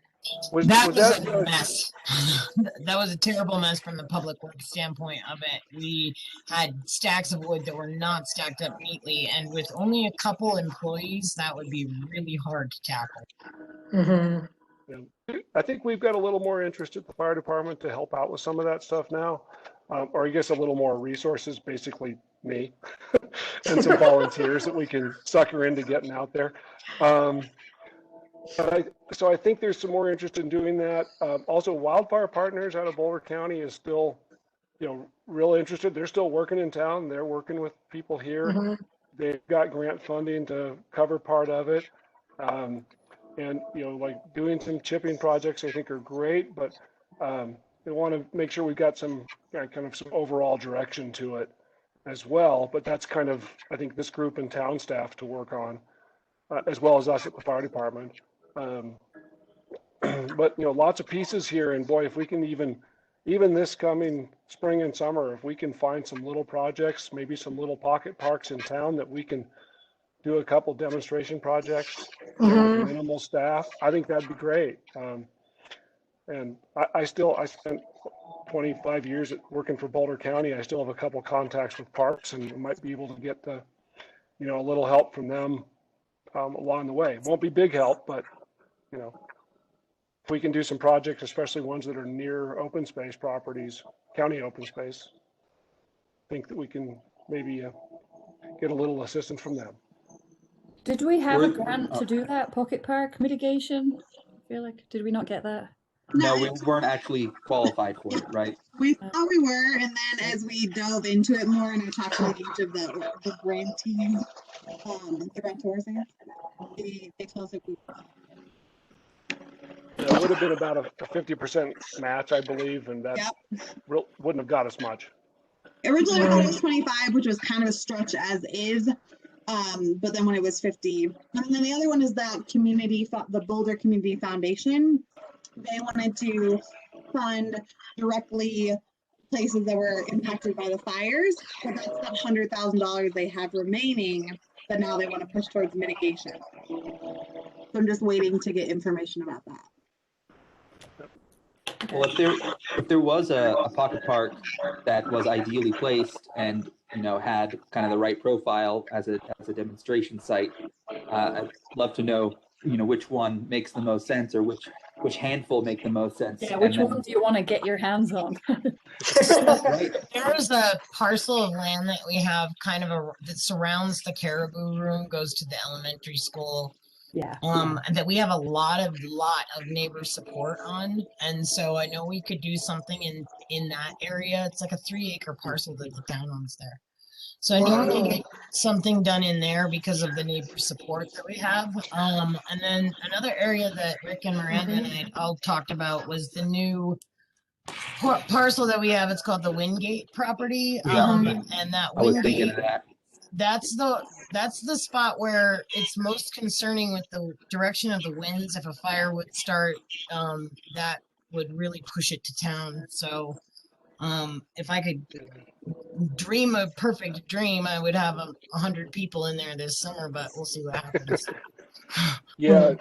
That was a mess. That was a terrible mess from the public works standpoint of it. We had stacks of wood that were not stacked up neatly, and with only a couple employees, that would be really hard to tackle. I think we've got a little more interest at the fire department to help out with some of that stuff now, or I guess a little more resources, basically me, and some volunteers that we can sucker into getting out there. So I think there's some more interest in doing that. Also, Wildfire Partners out of Boulder County is still, you know, real interested. They're still working in town. They're working with people here. They've got grant funding to cover part of it. And, you know, like doing some chipping projects, I think are great, but they want to make sure we've got some kind of some overall direction to it as well. But that's kind of, I think, this group and town staff to work on, as well as us at the fire department. But, you know, lots of pieces here, and boy, if we can even this coming spring and summer, if we can find some little projects, maybe some little pocket parks in town that we can do a couple demonstration projects, with minimal staff, I think that'd be great. And I spent 25 years working for Boulder County. I still have a couple contacts with parks, and might be able to get you know, a little help from them along the way. Won't be big help, but, you know, if we can do some projects, especially ones that are near open space properties, county open space, I think that we can maybe get a little assistance from them. Did we have a grant to do that, pocket park mitigation? I feel like, did we not get that? No, we weren't actually qualified for it, right? We thought we were, and then as we dove into it more and I talked to each of the grantees, the grantors, they told us that we It would have been about a 50% match, I believe, and that wouldn't have got us much. Originally, I thought it was 25, which was kind of a stretch as is. But then when it was 50, and then the other one is that the Boulder Community Foundation. They wanted to fund directly places that were impacted by the fires, but that's that $100,000 they have remaining, but now they want to push towards mitigation. So I'm just waiting to get information about that. Well, if there was a pocket park that was ideally placed and, you know, had kind of the right profile as a demonstration site, I'd love to know, you know, which one makes the most sense, or which which handful make the most sense. Yeah, which And one do you want to get your hands on? right. There's a parcel of land that we have that surrounds the caribou room, goes to the elementary school. Yeah. That we have a lot of neighbor support on. And so I know we could do something in that area. It's like a 3-acre parcel that the town owns there. So I know we could get something done in there because of the neighbor support that we have. And then another area that Rick and Miranda and I all talked about was the new parcel that we have. It's called the Wingate Property. And that I was thinking Wingate, of that. that's the spot where it's most concerning with the direction of the winds. If a fire would start, that would really push it to town. So if I could dream a perfect dream, I would have 100 people in there this summer, but we'll see what happens. Yeah,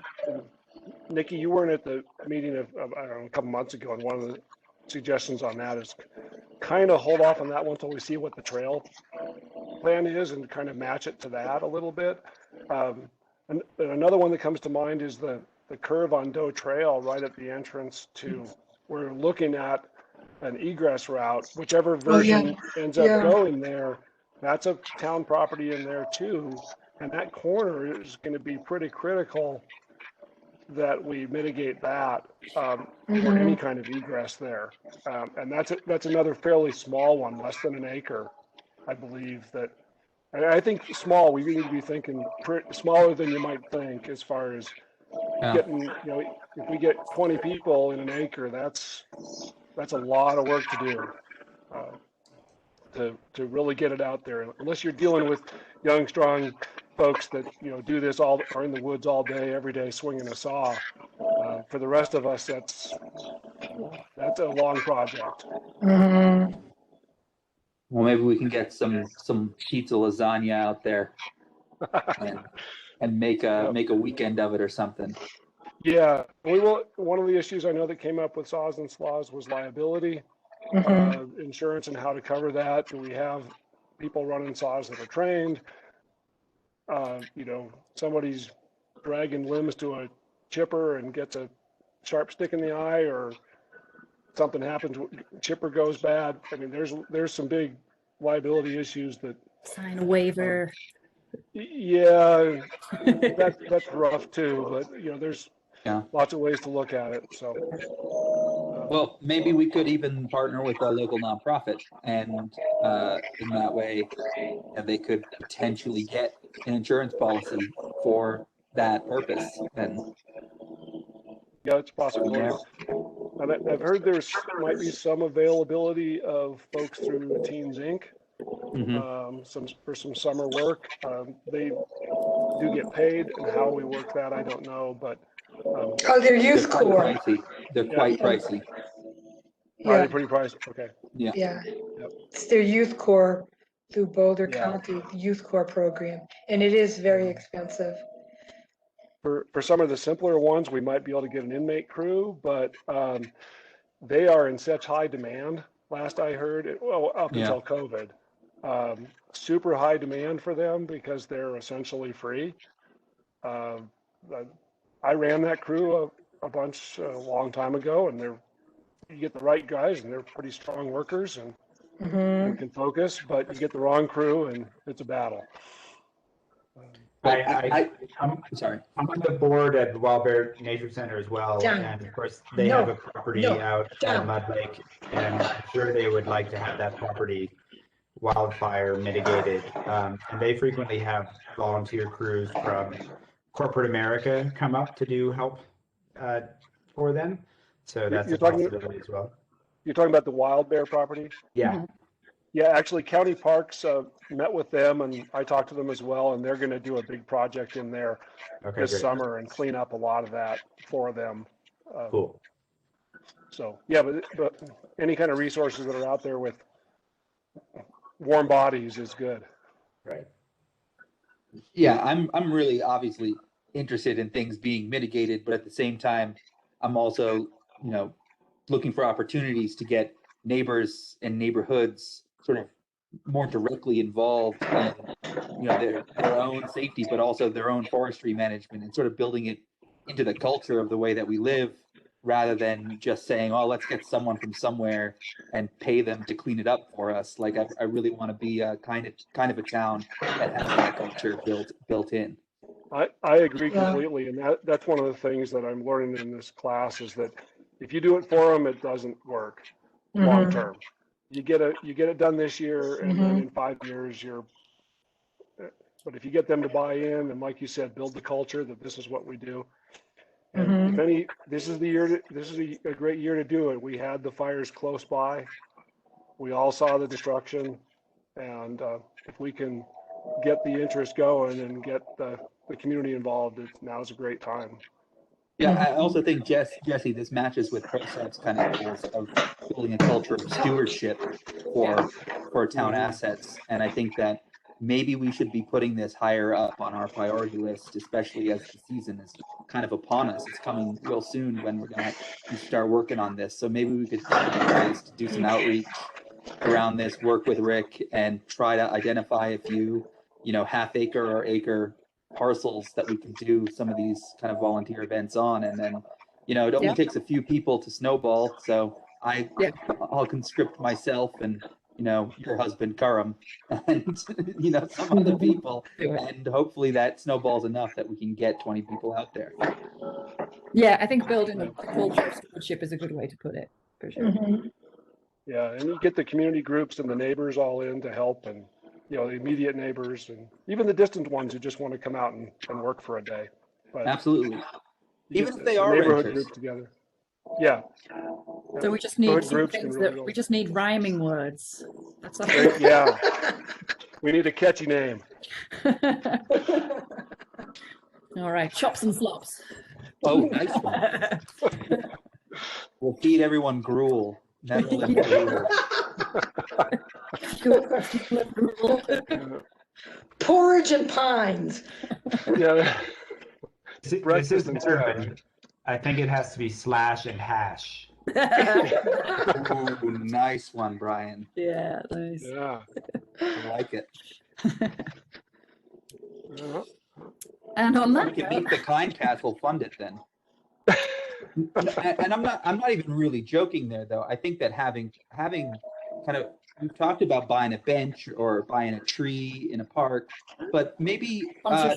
Nikki, you weren't at the meeting of I don't know, a couple months ago, and one of the suggestions on that is kind of hold off on that one until we see what the trail plan is and kind of match it to that a little bit. And another one that comes to mind is the curve on Doe Trail right at the entrance to, we're looking at an egress route, whichever version ends up going there. That's a town property in there too. And that corner is going to be pretty critical that we mitigate that for any kind of egress there. And that's another fairly small one, less than an acre, I believe. That I think small, we need to be thinking smaller than you might think as far as getting, if we get 20 people in an acre, that's a lot of work to do to really get it out there. Unless you're dealing with young, strong folks that do this are in the woods all day, every day, swinging a saw. For the rest of us, that's a long project. Well, maybe we can get some pizza lasagna out there and make a weekend of it or something. Yeah, we will. One of the issues I know that came up with saws and slaws was liability, insurance, and how to cover that. Do we have people running saws that are trained? Somebody's dragging limbs to a chipper and gets a sharp stick in the eye, or something happens, chipper goes bad. I mean, there's some big liability issues that. Sign a waiver. Yeah, that's rough too. But there's lots of ways to look at it. So. Well, maybe we could even partner with a local nonprofit, and in that way, they could potentially get an insurance policy for that purpose. And yeah, it's possible. I've heard might be some availability of folks through Teens Inc. For some summer work. They do get paid, and how we work that, I don't know, but. They're youth corps. They're quite pricey. Are they pretty pricey? Okay. Yeah. Yep. It's their youth corps through Boulder County Youth Corps program, and it is very expensive. For some of the simpler ones, we might be able to get an inmate crew, but they are in such high demand. Last I heard, up until COVID, super high demand for them because they're essentially free. I ran that crew a bunch a long time ago, and you get the right guys, and they're pretty strong workers and can focus, but you get the wrong crew, and it's a battle. I'm sorry. I'm on the board at the Wild Bear Nature Center as well, and of course they have a property out at Mud Lake, and I'm sure they would like to have that property wildfire mitigated. And they frequently have volunteer crews from corporate America come up to do help for them. So that's a possibility as well. You're talking about the Wild Bear property? Yeah. Yeah, actually, County Parks met with them, and I talked to them as well, and they're going to do a big project in there this summer and clean up a lot of that for them. Cool. So yeah, but any kind of resources that are out there with warm bodies is good. Right. Yeah, I'm really obviously interested in things being mitigated, but at the same time, I'm also looking for opportunities to get neighbors and neighborhoods sort of more directly involved in their own safety, but also their own forestry management, and sort of building it into the culture of the way that we live rather than just saying, oh, let's get someone from somewhere and pay them to clean it up for us. Like I really want to be a kind of a town that has that culture built in. I agree completely, and that's one of the things that I'm learning in this class is that if you do it for them, it doesn't work long term. You get it done this year, and then in 5 years but if you get them to buy in, and like you said, build the culture that this is what we do. And if any, this is a great year to do it. We had the fires close by. We all saw the destruction, and if we can get the interest going and get the community involved, now's a great time. Yeah, I also think, Jesse, this matches with ProSab's kind of goals of building a culture of stewardship for town assets. And I think that maybe we should be putting this higher up on our priority list, especially as the season is kind of upon us. It's coming real soon when we're going to start working on this. So maybe we could find ways to do some outreach around this, work with Rick, and try to identify a few, half-acre or acre parcels that we can do some of these kind of volunteer events on. And then, it only takes a few people to snowball. So I'll conscript myself and, your husband, Karam, and, some other people. And hopefully that snowballs enough that we can get 20 people out there. Yeah, I think building a culture of stewardship is a good way to put it, for sure. Yeah, and you get the community groups and the neighbors all in to help, and the immediate neighbors and even the distant ones who just want to come out and work for a day. But absolutely, even if they are neighborhood groups together. Yeah. So we just need we just need rhyming words. That's all. Yeah. We need a catchy name. All right, chops and slops. Oh, nice one. We'll feed everyone gruel. Netherland gruel. Porridge and pines. Yeah. This is Urban. I think it has to be slash and hash. Ooh, nice one, Brian. Yeah, nice. Yeah. I like it. And on that, we can make the Kind Castle fund it then. And I'm not even really joking there, though. I think that having kind of, we've talked about buying a bench or buying a tree in a park, but maybe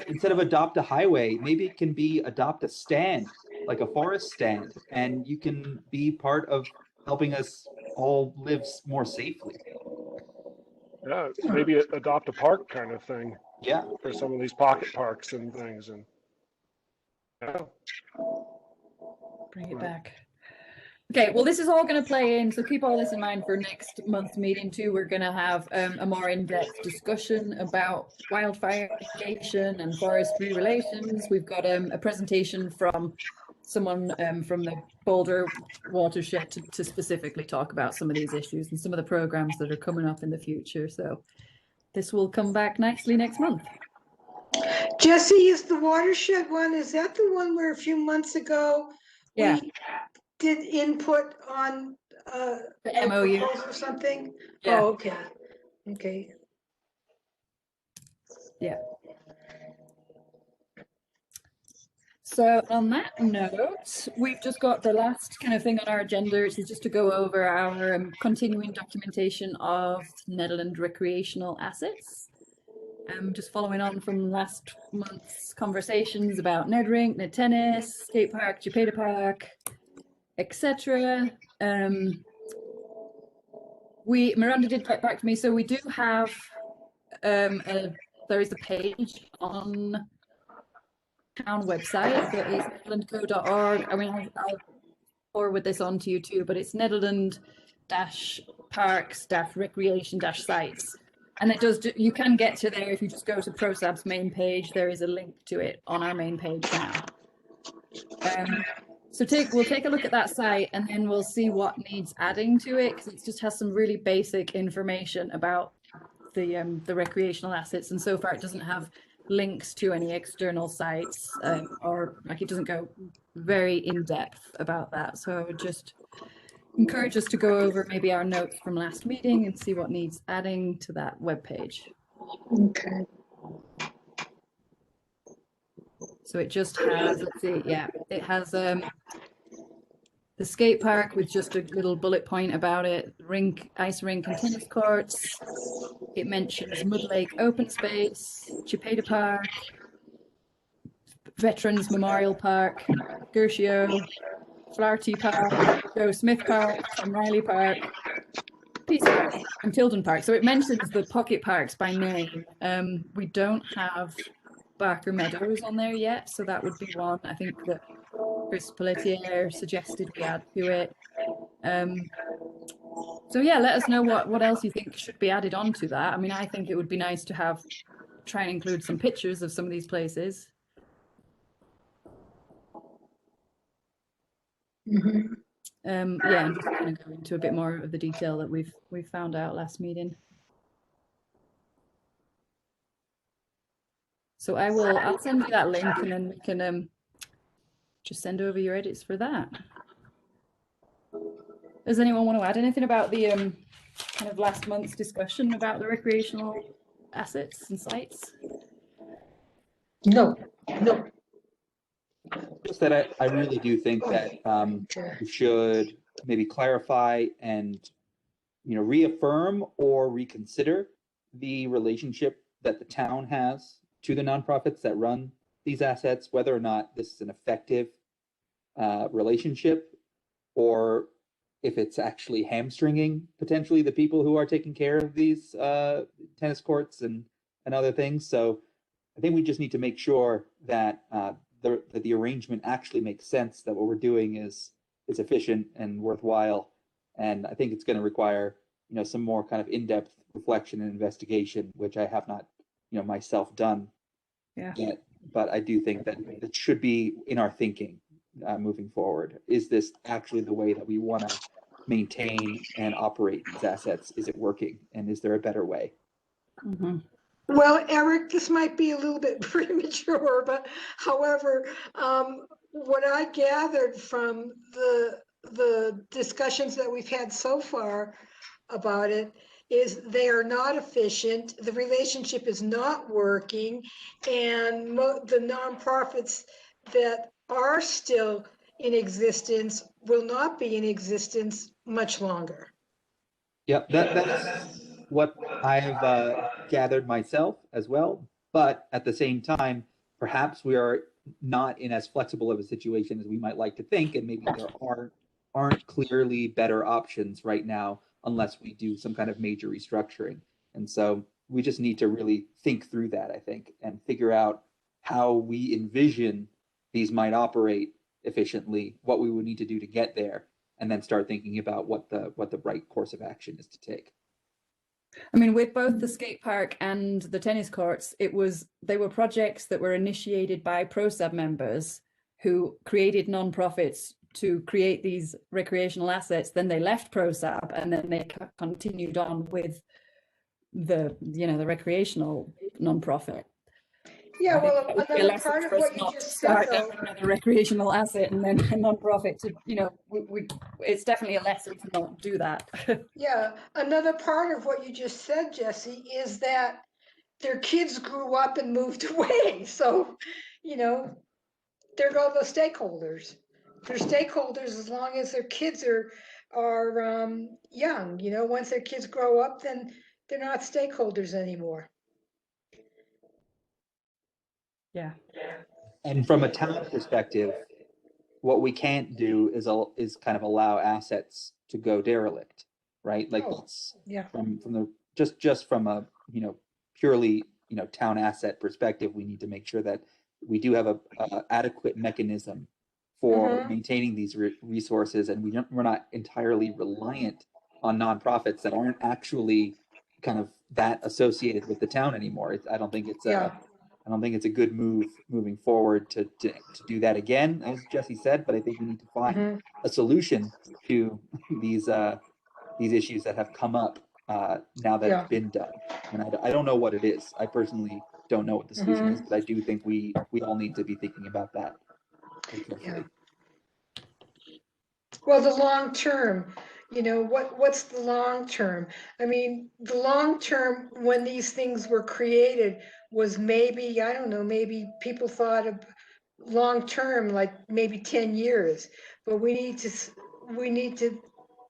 instead of adopt a highway, maybe it can be adopt a stand, like a forest stand, and you can be part of helping us all live more safely. Yeah, maybe adopt a park kind of thing. Yeah, for some of these pocket parks and things, and bring it back. Okay, well, this is all going to play in, so keep all this in mind for next month's meeting too. We're going to have a more in-depth discussion about wildfire mitigation and forestry relations. We've got a presentation from someone from the Boulder watershed to specifically talk about some of these issues and some of the programs that are coming up in the future. So this will come back nicely next month. Jesse, is the watershed one, is that the one where a few months ago we did input on the MOU or something? Yeah. Oh, okay. Okay. Yeah. So on that note, we've just got the last kind of thing on our agenda, which is just to go over our continuing documentation of Netherland recreational assets. Just following on from last month's conversations about Ned Rink, Ned Tennis, Skate Park, Japeta Park, etc. Miranda did get back to me, so we do have there is a page on town website that is netherlandco.org. I mean, I'll forward this on to you too, but it's Netherland-parks-recreation-sites. And it does, you can get to there if you just go to ProSab's main page. There is a link to it on our main page now. So we'll take a look at that site and then we'll see what needs adding to it, because it just has some really basic information about the recreational assets. And so far it doesn't have links to any external sites or like it doesn't go very in depth about that. So I would just encourage us to go over maybe our notes from last meeting and see what needs adding to that webpage. Okay. So it just has, let's see, yeah, it has The skate park with just a little bullet point about it, rink, ice rink and tennis courts. It mentions Mud Lake Open Space, Chipeta Park, Veterans Memorial Park, Gershio, Flaherty Park, Joe Smith Park, Tom Riley Park, Peace Park, and Tilden Park. So it mentions the pocket parks by name. We don't have Barker Meadows on there yet, so that would be one I think that Chris Pelletier suggested we add to it. So yeah, let us know what else you think should be added on to that. I mean, I think it would be nice to try and include some pictures of some of these places. Mhm. Yeah, and just kind of go into a bit more of the detail that we've found out last meeting. So I'll send you that link, and then we can just send over your edits for that. Does anyone want to add anything about the kind of last month's discussion about the recreational assets and sites? No. Just that I really do think that we should maybe clarify and, you know, reaffirm or reconsider the relationship that the town has to the nonprofits that run these assets, whether or not this is an effective relationship, or if it's actually hamstringing potentially the people who are taking care of these tennis courts and other things. So I think we just need to make sure that that the arrangement actually makes sense, that what we're doing is efficient and worthwhile. And I think it's going to require, you know, some more kind of in-depth reflection and investigation, which I have not, you know, myself done yet. But I do think that it should be in our thinking moving forward. Is this actually the way that we want to maintain and operate these assets? Is it working? And is there a better way? Mm-hmm. Well, Eric, this might be a little bit premature, but however, what I gathered from the discussions that we've had so far about it is they are not efficient, the relationship is not working, and the nonprofits that are still in existence will not be in existence much longer. Yep, that's what I've gathered myself as well. But at the same time, perhaps we are not in as flexible of a situation as we might like to think, and maybe there aren't clearly better options right now unless we do some kind of major restructuring. And so we just need to really think through that, I think, and figure out how we envision these might operate efficiently, what we would need to do to get there, and then start thinking about what the right course of action is to take. I mean, with both the skate park and the tennis courts, they were projects that were initiated by ProSab members who created nonprofits to create these recreational assets. Then they left ProSab, and then they continued on with the recreational nonprofit. Yeah, well, another part of what you just said, though, another recreational asset and then a nonprofit to, it's definitely a lesson to not do that. Yeah, another part of what you just said, Jesse, is that their kids grew up and moved away. So, there go the stakeholders. They're stakeholders as long as their kids are young. Once their kids grow up, then they're not stakeholders anymore. Yeah. And from a town perspective, what we can't do is kind of allow assets to go derelict, right? Like from the just from a purely town asset perspective, we need to make sure that we do have a adequate mechanism for maintaining these resources, and we're not entirely reliant on nonprofits that aren't actually kind of that associated with the town anymore. I don't think it's a good move moving forward to do that again, as Jesse said. But I think we need to find a solution to these issues that have come up now that it's been done. And I don't know what it is. I personally don't know what the solution is, but I do think we all need to be thinking about that. Yeah. Well, the long term, what's the long term? I mean, the long term when these things were created was maybe, I don't know, maybe people thought of long term, like maybe 10 years, but we need to we need to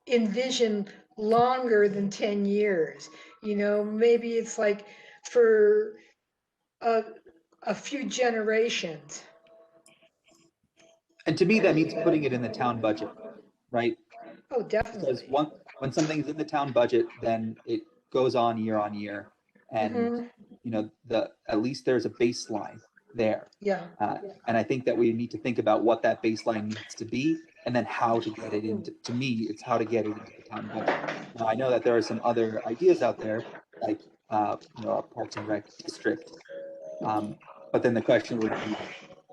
envision longer than 10 years. You know, maybe it's like for a few generations. And to me, that means putting it in the town budget, right? Oh, Because definitely. when something's in the town budget, then it goes on year, and Mhm. you know at least there's a baseline there. Yeah. And I think that we need to think about what that baseline needs to be, and then how to get it into. To me, it's how to get it into the town budget. Now, I know that there are some other ideas out there, like you know, a Parks and Rec district, but then the question would be,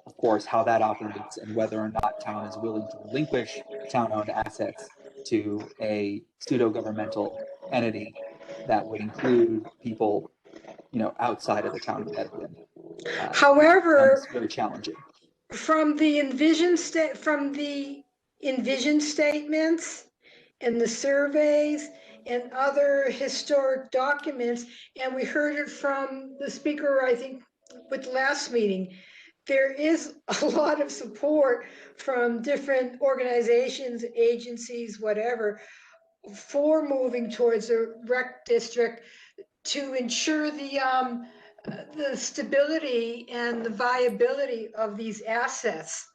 of course, how that operates and whether or not town is willing to relinquish town-owned assets to a pseudo-governmental entity that would include people, you know, outside of the town of Netherland. However, It's very challenging. from the envision statements and the surveys and other historic documents, and we heard it from the speaker, I think, with the last meeting, there is a lot of support from different organizations, agencies, whatever, for moving towards a rec district to ensure the stability and the viability of these assets.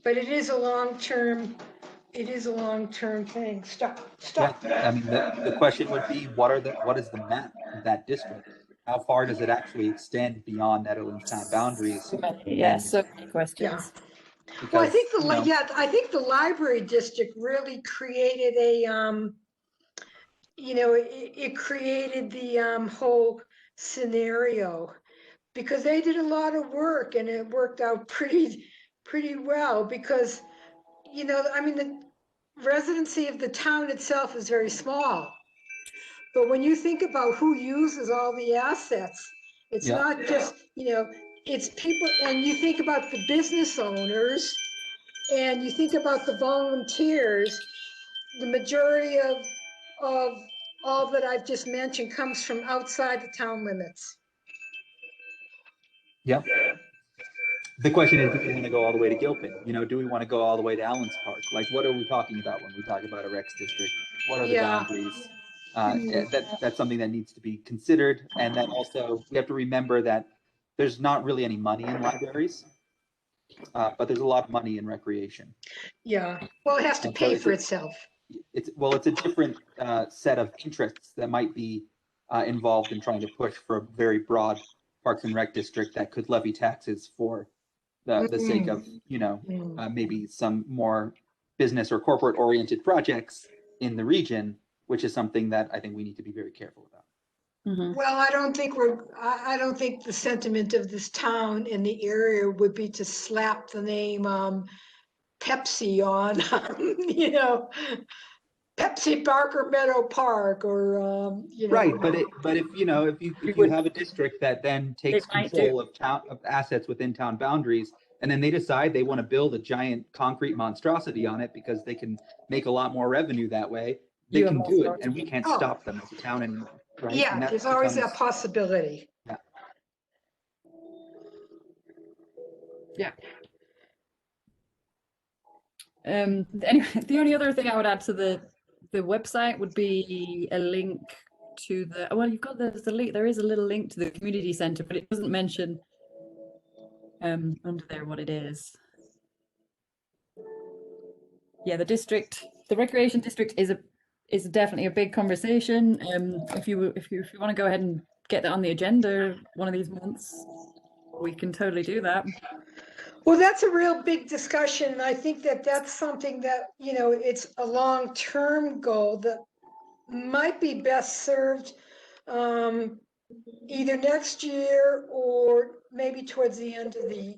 But it is a long-term thing. Stop. Yeah, I mean, the question would be, what is the map of that district? How far does it actually extend beyond Netherlands town boundaries? Yeah, And- so many questions. Well, I Because, think you know, I think the library district really created a, you know, it created the whole scenario because they did a lot of work and it worked out pretty well because, you know, I mean, the residency of the town itself is very small. But when you think about who uses all the assets, it's Yeah. not just, you know, it's people, and you think about the business owners and you think about the volunteers, the majority of all that I've just mentioned comes from outside the town limits. yeah. The question is, do we want to go all the way to Gilpin? You know, do we want to go all the way to Allen's Park? Like, what are we talking about when we talk about a Rex district? What are the Yeah. boundaries? That's something that needs to be considered. And then also, we have to remember that there's not really any money in libraries, but there's a lot of money in recreation. Yeah, well, it has to And so pay it's for a- itself. It's a different set of interests that might be involved in trying to push for a very broad Parks and Rec district that could levy taxes for the sake of, you know, maybe some more business or corporate oriented projects in the region, which is something that I think we need to be very careful about. Mhm. Well, I don't think the sentiment of this town in the area would be to slap the name Pepsi on, you know, Pepsi Barker Meadow Park or, you know. Right, but if you know, if you have a district that then takes might control of assets within town boundaries, and then they decide they want to build a giant concrete monstrosity on it because they can make a lot more revenue that way, they You have can more do it, storage. and we can't Oh. stop them as a town anymore, right? And Yeah, that there's always that becomes- possibility. Anyway, the only other thing I would add to the website would be a link to the, well, you've got there's a link, there is a little link to the community center, but it doesn't mention under there what it is. Yeah, the recreation district is definitely a big conversation. If you want to go ahead and get that on the agenda one of these months, we can totally do that. Well, that's a real big discussion. And I think that that's something that, you know, it's a long-term goal that might be best served either next year or maybe towards the end of the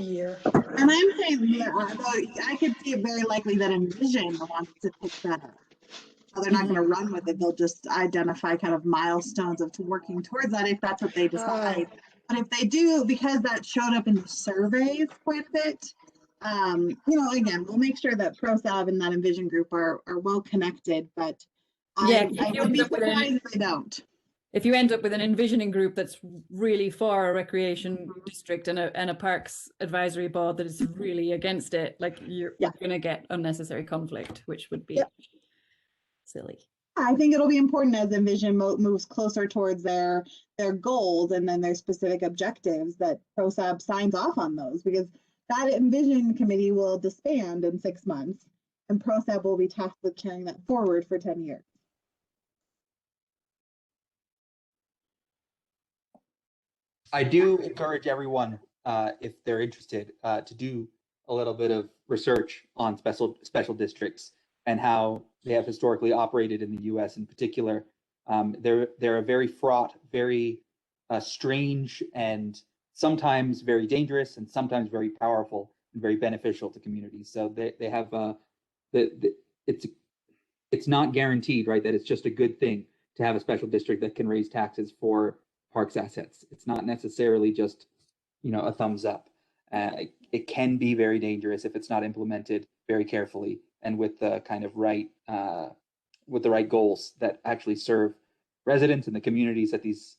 year. And I'm saying that I could see it very likely that Envision wants to pick that up. So they're not going to run with it. They'll just identify kind of milestones of working towards that if that's what they decide. But if they do, because that showed up in the surveys quite a bit, you know, again, we'll make sure that ProSalv and that Envision group are well connected. But Yeah, I would be surprised if they don't. if you end up with an envisioning group that's really for a recreation district and a parks advisory board that is really against it, like you're going to get unnecessary conflict, which would be silly. I think it'll be important as Envision moves closer towards their goals and then their specific objectives that ProSab signs off on those, because that Envision committee will disband in 6 months and ProSab will be tasked with carrying that forward for 10 years. I do encourage everyone, if they're interested, to do a little bit of research on special districts and how they have historically operated in the U.S. in particular. They're a very fraught, very strange, and sometimes very dangerous, and sometimes very powerful and very beneficial to communities. So they have it's not guaranteed, right, that it's just a good thing to have a special district that can raise taxes for parks assets. It's not necessarily just, a thumbs up. It can be very dangerous if it's not implemented very carefully and with the kind of right goals that actually serve residents and the communities that these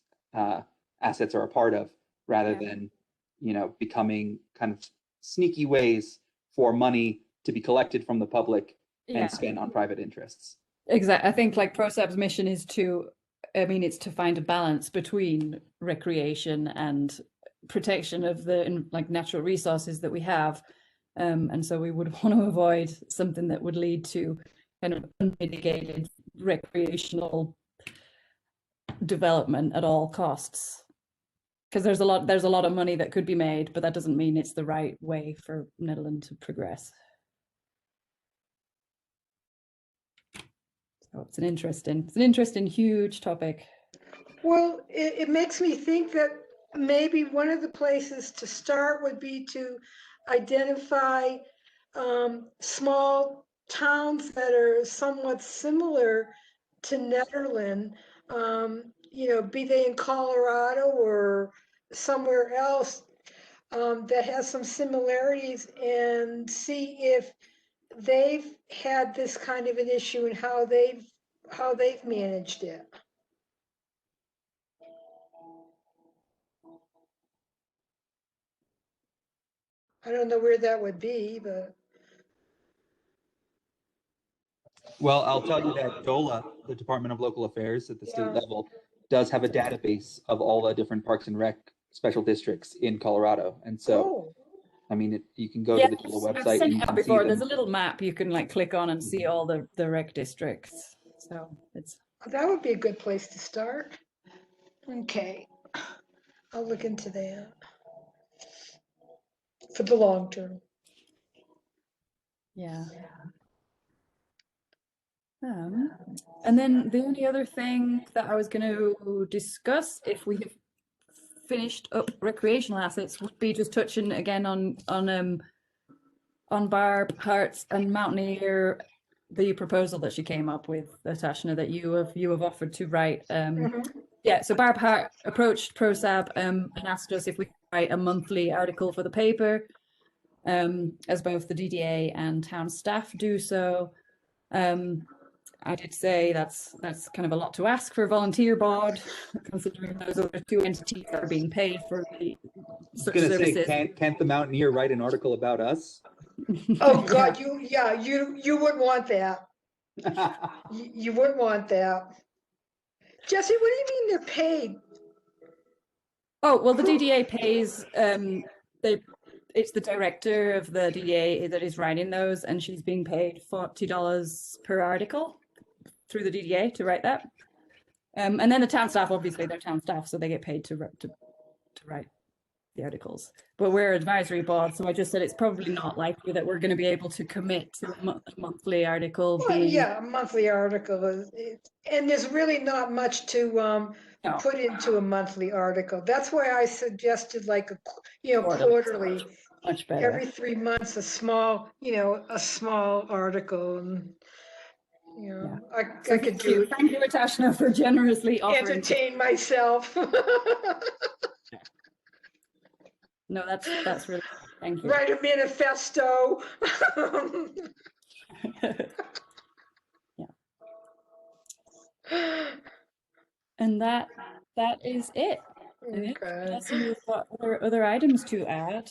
assets are a part of, rather than becoming kind of sneaky ways for money to be collected from the public and spent on private interests. Exactly. I think like ProSab's mission is it's to find a balance between recreation and protection of the natural resources that we have. And so we would want to avoid something that would lead to kind of unmitigated recreational development at all costs. Because there's a lot of money that could be made, but that doesn't mean it's the right way for Netherland to progress. So it's an interesting, huge topic. Well, it makes me think that maybe one of the places to start would be to identify small towns that are somewhat similar to Netherland, be they in Colorado or somewhere else that has some similarities, and see if they've had this kind of an issue and how they've managed it. I don't know where that would be, but. Well, I'll tell you that DOLA, the Department of Local Affairs at the state level, does have a database of all the different parks and rec special districts in Colorado. And so, you can go to the DOLA website and you can see them. There's a little map you can click on and see all the rec districts. So that would be a good place to start. Okay, I'll look into that for the long term. Yeah. And then the only other thing that I was going to discuss, if we have finished up recreational assets, would be just touching again on Barb, Hearts, and Mountaineer, the proposal that she came up with, Tashna, that you have offered to write. Yeah, so Barb Hart approached ProSab and asked us if we could write a monthly article for the paper, as both the DDA and town staff do so. I did say that's kind of a lot to ask for a volunteer board, considering those other two entities are being paid for such services. Can't the Mountaineer write an article about us? Oh God, you wouldn't want that. You wouldn't want that. Jesse, what do you mean they're paid? Oh, well, the DDA pays, it's the director of the DDA that is writing those, and she's being paid $40 per article through the DDA to write that. And then the town staff, obviously they're town staff, so they get paid to write the articles. But we're advisory board, so I just said it's probably not likely that we're going to be able to commit to a monthly article. Well, yeah, a monthly article, and there's really not much to put into a monthly article. That's why I suggested like quarterly, much better. Every 3 months, a small article, and I could do it. Thank you, Tashna, for generously offering. Entertain myself. No, that's really, thank you. Write a manifesto. Yeah. And that is it. I think. Okay. Unless you've got other items to add.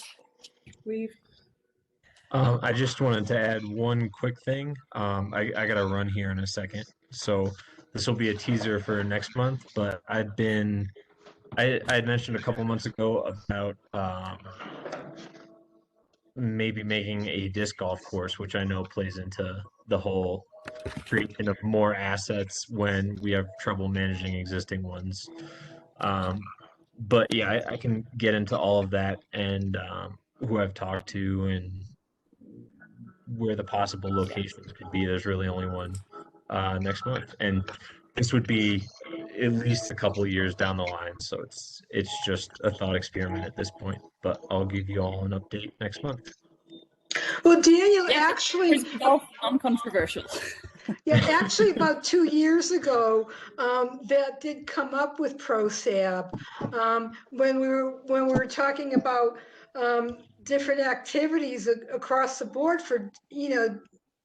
I just wanted to add one quick thing. I gotta run here in a second, so this will be a teaser for next month. But I had mentioned a couple months ago about maybe making a disc golf course, which I know plays into the whole creation of more assets when we have trouble managing existing ones. But yeah, I can get into all of that and who I've talked to and where the possible locations could be. There's really only one next month, and this would be at least a couple of years down the line. So it's just a thought experiment at this point. But I'll give you all an update next month. Well, Daniel, Yeah, actually, non-controversial. yeah, actually, about 2 years ago, that did come up with ProSab when we were talking about different activities across the board for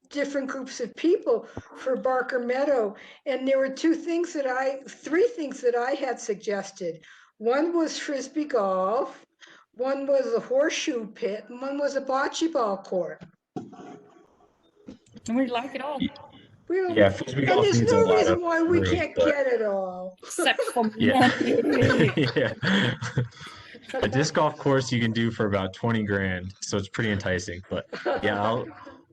different groups of people for Barker Meadow, and there were three things that I had suggested. One was frisbee golf, one was a horseshoe pit, and one was a bocce ball court. And we like it all. Yeah, frisbee And golf there's needs a no lot reason of why we room, can't but get it all. Except for yeah, money. yeah. A disc golf course you can do for about 20 grand, so it's pretty enticing. But yeah,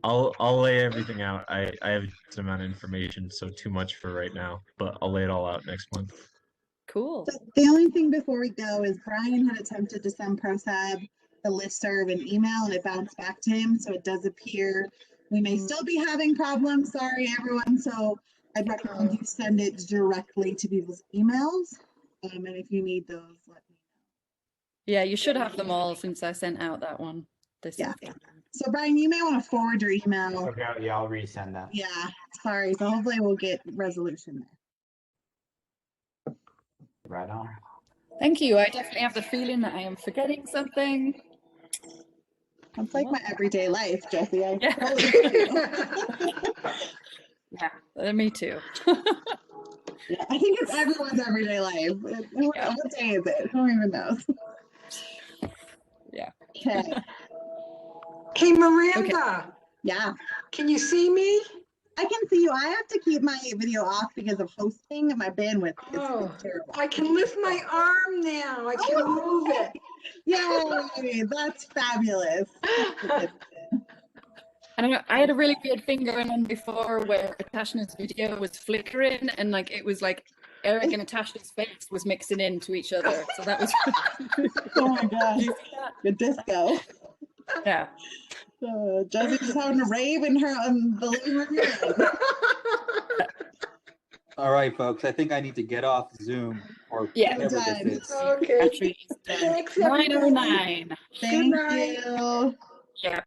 I'll lay everything out. I have some amount of information, so too much for right now, but I'll lay it all out next month. Cool. So the only thing before we go is Brian had attempted to send ProSab the listserv an email and it bounced back to him. So it does appear we may still be having problems. Sorry, everyone. So I'd recommend you send it directly to people's emails. And if you need those, let me know. Yeah, you should have them all since I sent out that one. Yeah. So Brian, you may want to forward your email. Okay, yeah, I'll resend that. Yeah, sorry. So hopefully we'll get resolution there. Right on. Thank you. I definitely have the feeling that I am forgetting something. It's like my everyday life, Jesse. Yeah. Yeah, me too. Yeah, I think it's everyone's everyday life. What day is it? Who even knows? Yeah. Okay. Hey, Miranda. Yeah. Can you see me? I can see you. I have to keep my video off because of hosting and my bandwidth is terrible. I can lift my arm now. I can move it. Yay! That's fabulous. And I had a really weird thing going on before where Atashna's video was flickering and it was like Eric and Atashna's face was mixing into each other. So that was oh my gosh. Good disco. Yeah. Jesse's just having a rave in the living room. All right, folks. I think I need to get off Zoom or whatever this is. Okay. Actually, Thanks, 9:09. Thank you. Yeah.